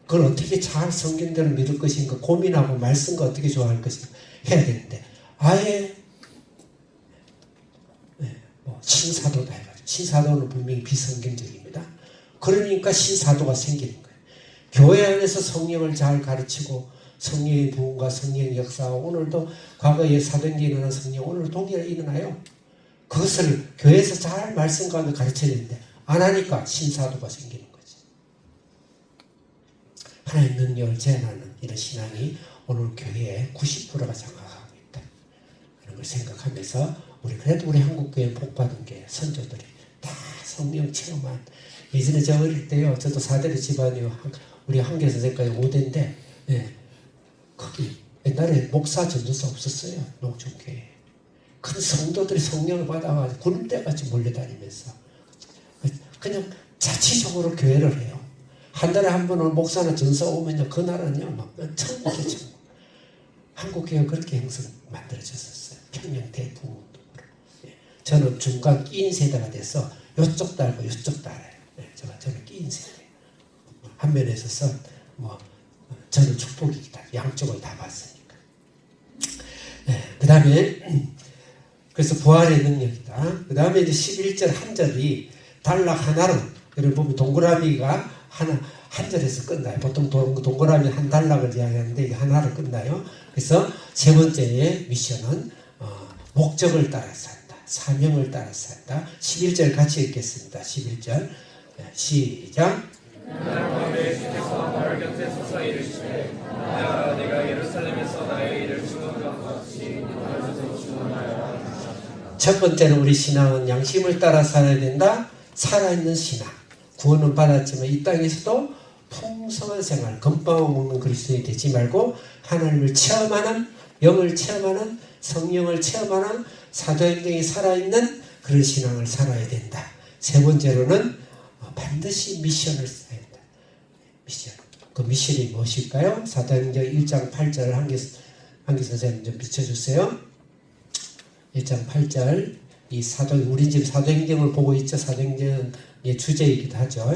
그걸 어떻게 잘 성경대로 믿을 것인가 고민하고 말씀과 어떻게 좋아할 것인가 해야 되는데 아예 신사도다 해가지고 신사도는 분명히 비성경적입니다. 그러니까 신사도가 생기는 거예요. 교회 안에서 성령을 잘 가르치고 성령의 부흥과 성령의 역사와 오늘도 과거에 사도행전에 일어난 성령 오늘 동일하게 일어나요. 그것을 교회에서 잘 말씀 가운데 가르쳐야 되는데 안 하니까 신사도가 생기는 거지. 하나님 능력을 제한하는 이런 신앙이 오늘 교회의 90%가 장악하고 있다. 그런 걸 생각하면서 그래도 우리 한국교회 복받은 게 선조들이 다 성령 체험한 예전에 저 어릴 때요. 저도 사대리 집안이요. 우리 한계 선생까지 5대인데 네. 거기 옛날에 목사 전도사 없었어요. 농촌교회. 큰 성도들이 성령을 받아가지고 구름대같이 몰려다니면서 그냥 자치적으로 교회를 해요. 한 달에 한 번은 목사나 전사 오면요. 그 나라는요. 막 천국이죠. 한국교회가 그렇게 형성 만들어졌었어요. 평양 대풍운동으로. 저는 중간 끼인 세대가 돼서 요쪽 달고 요쪽 달아요. 저는 끼인 세대. 한 면에 있어서 저는 축복이다. 양쪽을 다 봤으니까. 그 다음에 그래서 부활의 능력이다. 그 다음에 이제 11절 한 절이 단락 하나로 여러분 보면 동그라미가 한 절에서 끝나요. 보통 동그라미 한 단락을 이야기하는데 이게 하나로 끝나요. 그래서 세 번째의 미션은 목적을 따라서 한다. 사명을 따라서 한다. 11절 같이 읽겠습니다. 11절 시작. 나의 주께서 나를 곁에 서서 이르시되 내가 예루살렘에서 나의 일을 주는 것 같이 나에서 주문하여라. 첫 번째는 우리 신앙은 양심을 따라 살아야 된다. 살아있는 신앙. 구원은 받았지만 이 땅에서도 풍성한 생활, 건빵을 먹는 그리스도인이 되지 말고 하나님을 체험하는, 영을 체험하는, 성령을 체험하는 사도행전이 살아있는 그런 신앙을 살아야 된다. 세 번째로는 반드시 미션을 써야 된다. 미션. 그 미션이 무엇일까요? 사도행전 1장 8절 한기 선생님 좀 비춰주세요. 1장 8절. 우리 지금 사도행전을 보고 있죠. 사도행전의 주제이기도 하죠.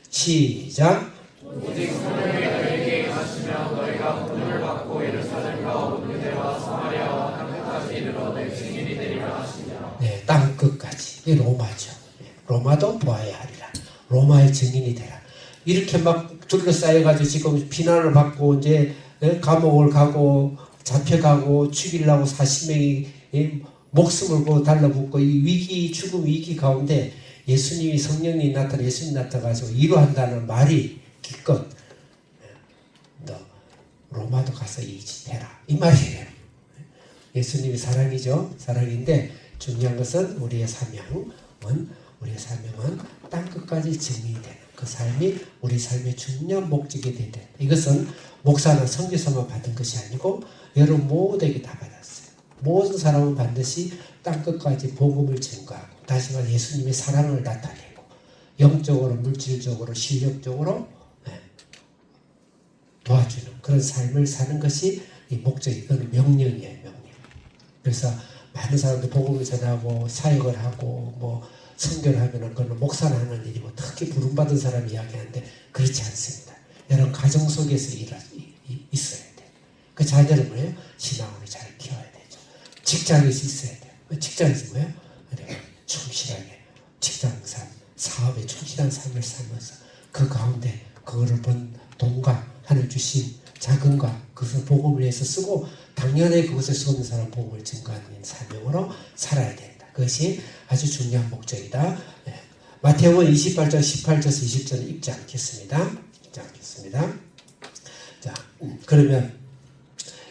시작. 오직 성령이 너희에게 임하시면 너희가 권능을 받고 예루살렘과 온 유대와 사마리아와 땅 끝까지 이르러 내 증인이 되리라 하시니라. 네, 땅 끝까지. 이 로마죠. 로마도 보아야 하리라. 로마의 증인이 되라. 이렇게 막 둘러싸여가지고 지금 비난을 받고 이제 감옥을 가고 잡혀가고 죽이려고 40명이 목숨을 걸고 달라붙고 이 위기, 죽음 위기 가운데 예수님이 성령이 나타나 예수님이 나타나가지고 이루한다는 말이 기껏 너 로마도 가서 이짓해라 이 말이에요. 예수님이 사랑이죠. 사랑인데 중요한 것은 우리의 사명은 땅 끝까지 증인이 되는 그 삶이 우리 삶의 중요한 목적이 되야 된다. 이것은 목사나 선교사만 받은 것이 아니고 여러분 모두에게 다 받았어요. 모든 사람은 반드시 땅 끝까지 복음을 증거하고 다시 말해 예수님의 사랑을 나타내고 영적으로 물질적으로 실력적으로 도와주는 그런 삶을 사는 것이 이 목적이 이건 명령이에요. 명령. 그래서 많은 사람들 복음을 전하고 사역을 하고 뭐 선교를 하면은 그건 목사나 하는 일이고 특히 부름받은 사람이 이야기하는데 그렇지 않습니다. 여러분 가정 속에서 있어야 돼요. 그 자녀를 뭐예요? 신앙으로 잘 키워야 되죠. 직장에서 있어야 돼요. 직장에서 뭐예요? 충실하게 직장 삶, 사업에 충실한 삶을 살면서 그 가운데 그거를 본 돈과 하늘 주신 자금과 그것을 복음을 위해서 쓰고 당연히 그것을 쓰는 사람 복음을 증거하는 사명으로 살아야 된다. 그것이 아주 중요한 목적이다. 네. 마태복음 28장 18절에서 20절은 읽지 않겠습니다. 자, 그러면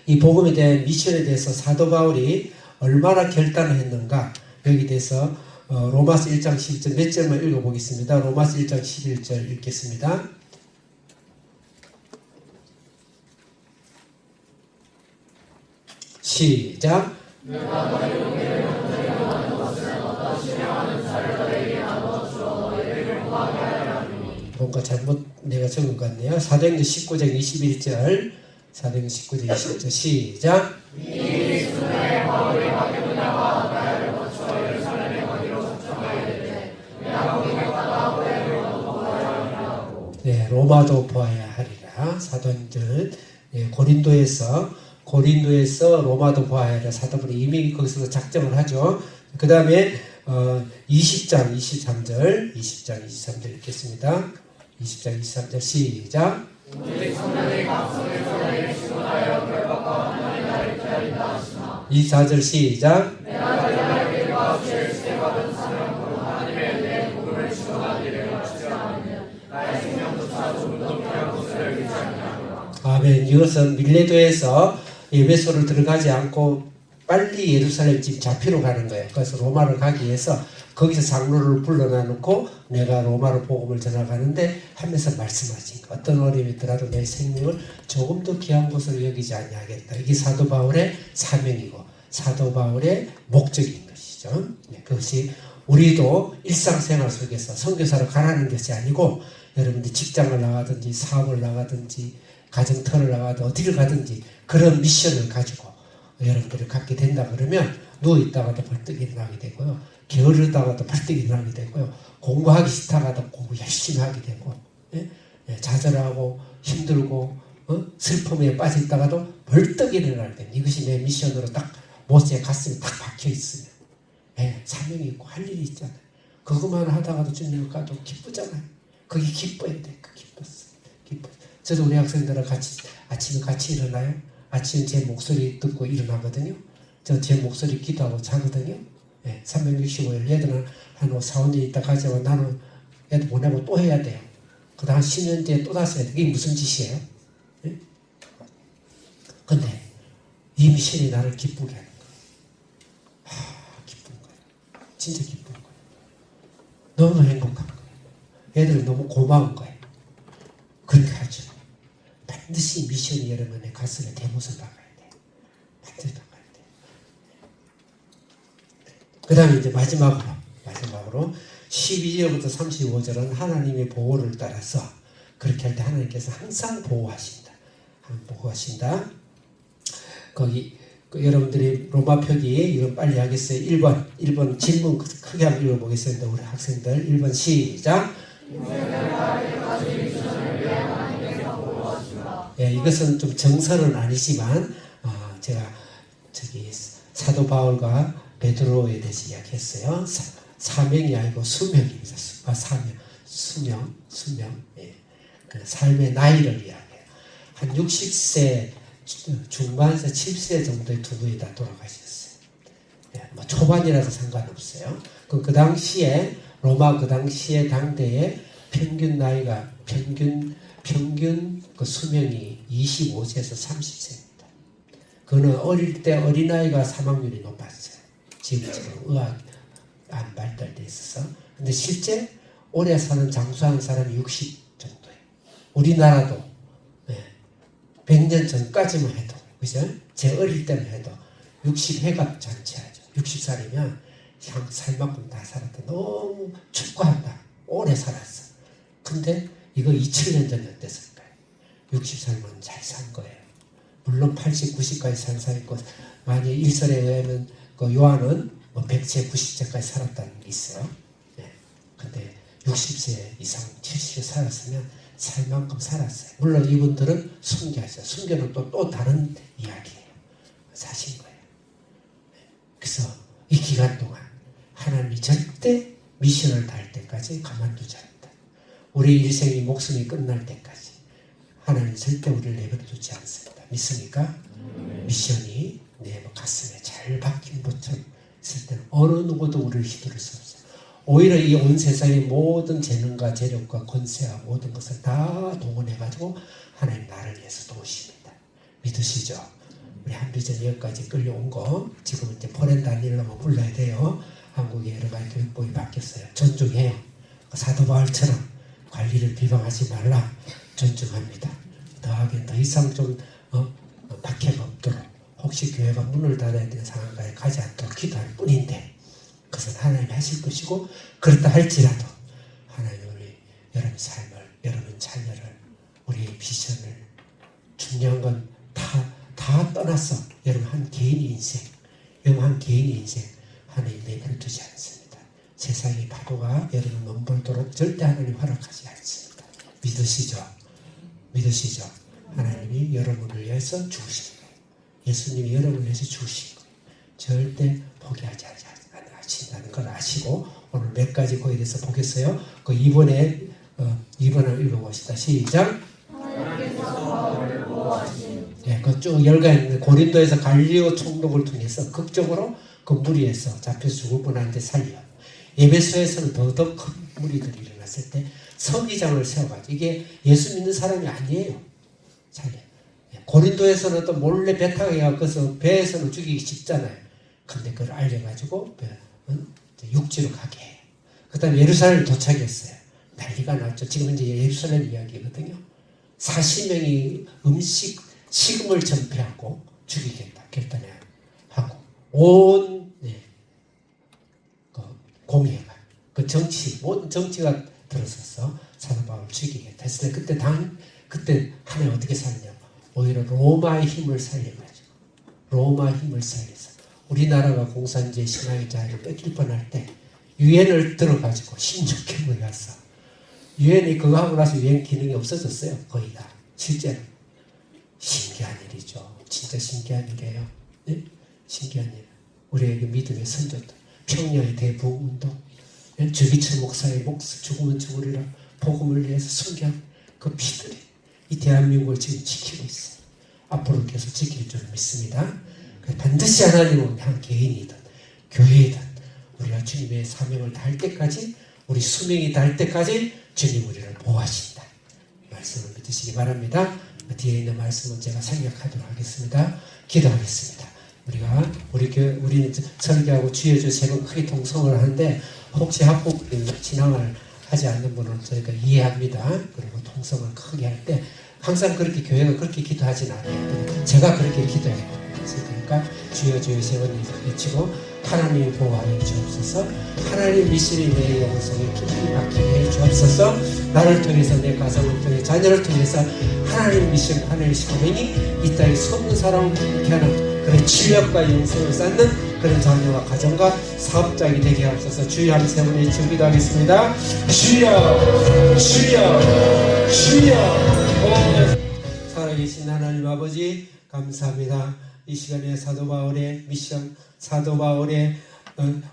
이 복음에 대한 미션에 대해서 사도 바울이 얼마나 결단을 했는가 여기 대해서 로마서 1장 11절 몇 절만 읽어보겠습니다. 로마서 1장 11절 읽겠습니다. 시작. 내가 너희 용기를 건드리는 것은 어떤 신령한 자를 너희에게 나누어 주어 너희를 공부하게 하려 함이니. 뭔가 잘못 내가 적은 것 같네요. 사도행전 19장 21절 사도행전 19장 21절 시작. 이 순간에 바울이 마게도냐와 아가야를 거쳐 예루살렘에 가기로 작정하여 이르되 내가 거기 갔다가 고향으로 넘어가야 하리라고. 네, 로마도 보아야 하리라. 사도행전 고린도에서 로마도 보아야 하리라. 사도 바울이 이미 거기서 작정을 하죠. 그 다음에 20장 23절 읽겠습니다. 20장 23절 시작. 오직 성령의 감성에서 너희를 시원하여 결박과 하나님의 날을 기다린다 하시나. 24절 시작. 내가 너희의 길과 죄를 지대받은 사명으로 하나님의 은혜의 복음을 시원한 일을 주장하면 나의 생명조차 조금도 필요한 것을 여기지 아니하노라. 아멘. 이것은 밀레도에서 에베소를 들어가지 않고 빨리 예루살렘 집 잡히러 가는 거예요. 그래서 로마를 가기 위해서 거기서 장로를 불러놔놓고 내가 로마로 복음을 전하가는데 하면서 말씀하신 거. 어떤 어려움이 있더라도 내 생명을 조금 더 귀한 것으로 여기지 아니하겠다. 이게 사도 바울의 사명이고 사도 바울의 목적인 것이죠. 그것이 우리도 일상생활 속에서 선교사로 가라는 것이 아니고 여러분들 직장을 나가든지 사업을 나가든지 가정터를 나가든 어디를 가든지 그런 미션을 가지고 여러분들이 갖게 된다 그러면 누워있다가도 벌떡 일어나게 되고요. 게으르다가도 벌떡 일어나게 되고요. 공부하기 싫다가도 공부 열심히 하게 되고 좌절하고 힘들고 슬픔에 빠져있다가도 벌떡 일어나게 됩니다. 이것이 내 미션으로 딱 모세의 가슴에 딱 박혀있으면 사명이 있고 할 일이 있잖아요. 그것만 하다가도 주님을 가도 기쁘잖아요. 그게 기뻐야 돼. 기뻤어. 저도 우리 학생들랑 아침에 같이 일어나요. 아침에 제 목소리 듣고 일어나거든요. 제 목소리 기도하고 자거든요. 365일 얘들은 한 4, 5년 있다 가자고 나는 애들 보내고 또 해야 돼요. 그 다음 10년 뒤에 또 다시 해야 돼. 이게 무슨 짓이에요? 근데 이 미션이 나를 기쁘게 하는 거예요. 기쁜 거예요. 진짜 기쁜 거예요. 너무 행복한 거예요. 애들이 너무 고마운 거예요. 그렇게 하죠. 반드시 미션이 여러분의 가슴에 대못을 박아야 돼. 반드시 박아야 돼. 그 다음에 이제 마지막으로 12절부터 35절은 하나님의 보호를 따라서 그렇게 할 때 하나님께서 항상 보호하신다. 거기 여러분들이 로마 표기 이건 빨리 하겠어요. 1번 질문 크게 한번 읽어보겠습니다. 우리 학생들 1번 시작. 예, 이것은 좀 정설은 아니지만 제가 사도 바울과 베드로에 대해서 이야기했어요. 사명이 아니고 수명입니다. 수명. 예. 그 삶의 나이를 이야기해요. 한 60세 중반에서 70세 정도의 두 분이 다 돌아가셨어요. 예, 뭐 초반이라서 상관없어요. 그 당시에 로마 그 당시에 당대의 평균 나이가 평균 그 수명이 25세에서 30세입니다. 그는 어릴 때 어린아이가 사망률이 높았어요. 지금 의학 안 발달돼 있어서. 근데 실제 오래 사는 장수하는 사람이 60 정도예요. 우리나라도 100년 전까지만 해도, 그죠? 제 어릴 때만 해도 60회가 잔치하죠. 60살이면 살 만큼 다 살았다. 너무 축구한다. 오래 살았어. 근데 이거 2000년 전에 어땠을까요? 60살만 잘 산 거예요. 물론 80, 90까지 산 사람 있고, 만약 일설에 의하면 그 요한은 뭐 100세, 90세까지 살았다는 게 있어요. 네. 근데 60세 이상, 70세 살았으면 살 만큼 살았어요. 물론 이분들은 순교하죠. 순교는 또 다른 이야기예요. 사신 거예요. 그래서 이 기간 동안 하나님이 절대 미션을 다할 때까지 가만두지 않는다. 우리 일생이 목숨이 끝날 때까지 하나님 절대 우리를 내버려두지 않습니다. 믿습니까? 미션이 내 가슴에 잘 박힌 것처럼 있을 때는 어느 누구도 우리를 휘두를 수 없어요. 오히려 이 온 세상의 모든 재능과 재력과 권세와 모든 것을 다 동원해가지고 하나님 나를 위해서 도우십니다. 믿으시죠? 우리 한비전 여기까지 끌려온 거 지금은 이제 포렌다닐로만 불러야 돼요. 한국의 여러 가지 교육법이 바뀌었어요. 존중해요. 사도 바울처럼 관리를 비방하지 말라. 존중합니다. 더 이상 좀 박해가 없도록 혹시 교회가 문을 닫아야 되는 상황까지 가지 않도록 기도할 뿐인데 그것은 하나님이 하실 것이고 그렇다 할지라도 하나님이 여러분 삶을 여러분 자녀를 우리의 비전을 중요한 건 다 떠나서 여러분 한 개인의 인생 하나님 내버려두지 않습니다. 세상의 파도가 여러분 넘볼도록 절대 하나님 허락하지 않습니다. 믿으시죠? 하나님이 여러분을 위해서 죽으신 거예요. 예수님이 여러분을 위해서 죽으신 거예요. 절대 포기하지 않으신다는 걸 아시고 오늘 몇 가지 거기에 대해서 보겠어요. 그 2번을 읽어봅시다. 시작. 예, 그쭉 열가 있는데 고린도에서 갈리오 총독을 통해서 극적으로 그 무리에서 잡혀 죽을 뻔한데 살려. 에베소에서는 더더욱 큰 무리들이 일어났을 때 서기장을 세워가지고 이게 예수 믿는 사람이 아니에요. 살려. 고린도에서는 또 몰래 배 타고 가서 배에서는 죽이기 쉽잖아요. 근데 그걸 알려가지고 육지로 가게 해요. 그 다음에 예루살렘에 도착했어요. 난리가 났죠. 지금 이제 예루살렘 이야기거든요. 40명이 식음을 전폐하고 죽이겠다 결단하고 온 공회가 모든 정치가 들어서서 사도 바울을 죽이겠다 했을 때 그때 하나님 어떻게 살냐고 오히려 로마의 힘을 살려가지고 로마 힘을 살려서 우리나라가 공산주의 신앙의 자유를 뺏길 뻔할 때 유엔을 들어가지고 16개국에 갔어. 유엔이 그거 하고 나서 유엔 기능이 없어졌어요. 거의 다. 실제로. 신기한 일이죠. 진짜 신기한 일이에요. 네? 신기한 일. 우리에게 믿음의 선조들. 평양의 대부흥운동. 주기철 목사의 죽으면 죽으리라 복음을 위해서 순교한 그 피들이 이 대한민국을 지금 지키고 있어요. 앞으로 계속 지킬 줄 믿습니다. 반드시 하나님은 한 개인이든 교회이든 우리가 주님의 사명을 다할 때까지 우리 수명이 닿을 때까지 주님 우리를 보호하신다. 말씀을 믿으시기 바랍니다. 뒤에 있는 말씀은 제가 생략하도록 하겠습니다. 기도하겠습니다. 우리는 설교하고 주여주 세 번 크게 통성을 하는데 혹시 학부모님 진앙을 하지 않는 분은 저희가 이해합니다. 그리고 통성을 크게 할 때 항상 그렇게 교회가 그렇게 기도하진 않아요. 제가 그렇게 기도해요. 그러니까 주여 주여 세 번 외치고 하나님이 보호하여 주옵소서. 하나님 미션이 내 영성에 깊이 박히게 해 주옵소서. 나를 통해서 내 가정을 통해 자녀를 통해서 하나님 미션 하나님의 시간이 이 땅에 솟는 사람을 부르게 하는 그런 진력과 영성을 쌓는 그런 자녀와 가정과 사업장이 되게 하옵소서. 주여 한 세 번 외치고 기도하겠습니다. 주여 주여 주여. 살아계신 하나님 아버지 감사합니다. 이 시간에 사도 바울의 미션, 사도 바울의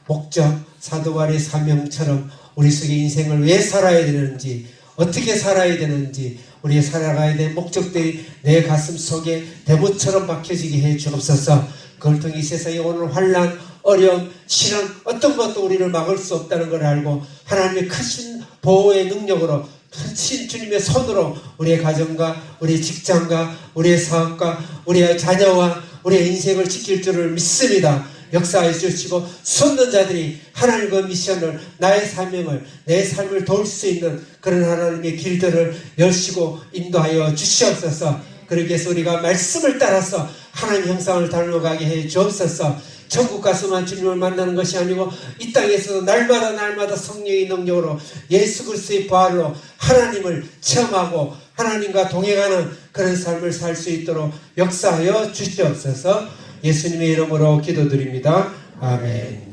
목적, 사도 바울의 사명처럼 우리 속의 인생을 왜 살아야 되는지, 어떻게 살아야 되는지, 우리의 살아가야 될 목적들이 내 가슴 속에 대못처럼 박혀지게 해 주옵소서. 그걸 통해 이 세상에 오는 환난, 어려움, 시련 어떤 것도 우리를 막을 수 없다는 걸 알고 하나님의 크신 보호의 능력으로 크신 주님의 손으로 우리의 가정과 우리의 직장과 우리의 사업과 우리의 자녀와 우리의 인생을 지킬 줄을 믿습니다. 역사해 주시고 솟는 자들이 하나님의 미션을, 나의 사명을, 내 삶을 도울 수 있는 그런 하나님의 길들을 여시고 인도하여 주시옵소서. 그러기 위해서 우리가 말씀을 따라서 하나님 형상을 닮아가게 해 주옵소서. 천국 가서만 주님을 만나는 것이 아니고 이 땅에서도 날마다 성령의 능력으로 예수 그리스도의 부활로 하나님을 체험하고 하나님과 동행하는 그런 삶을 살 수 있도록 역사하여 주시옵소서. 예수님의 이름으로 기도드립니다. 아멘.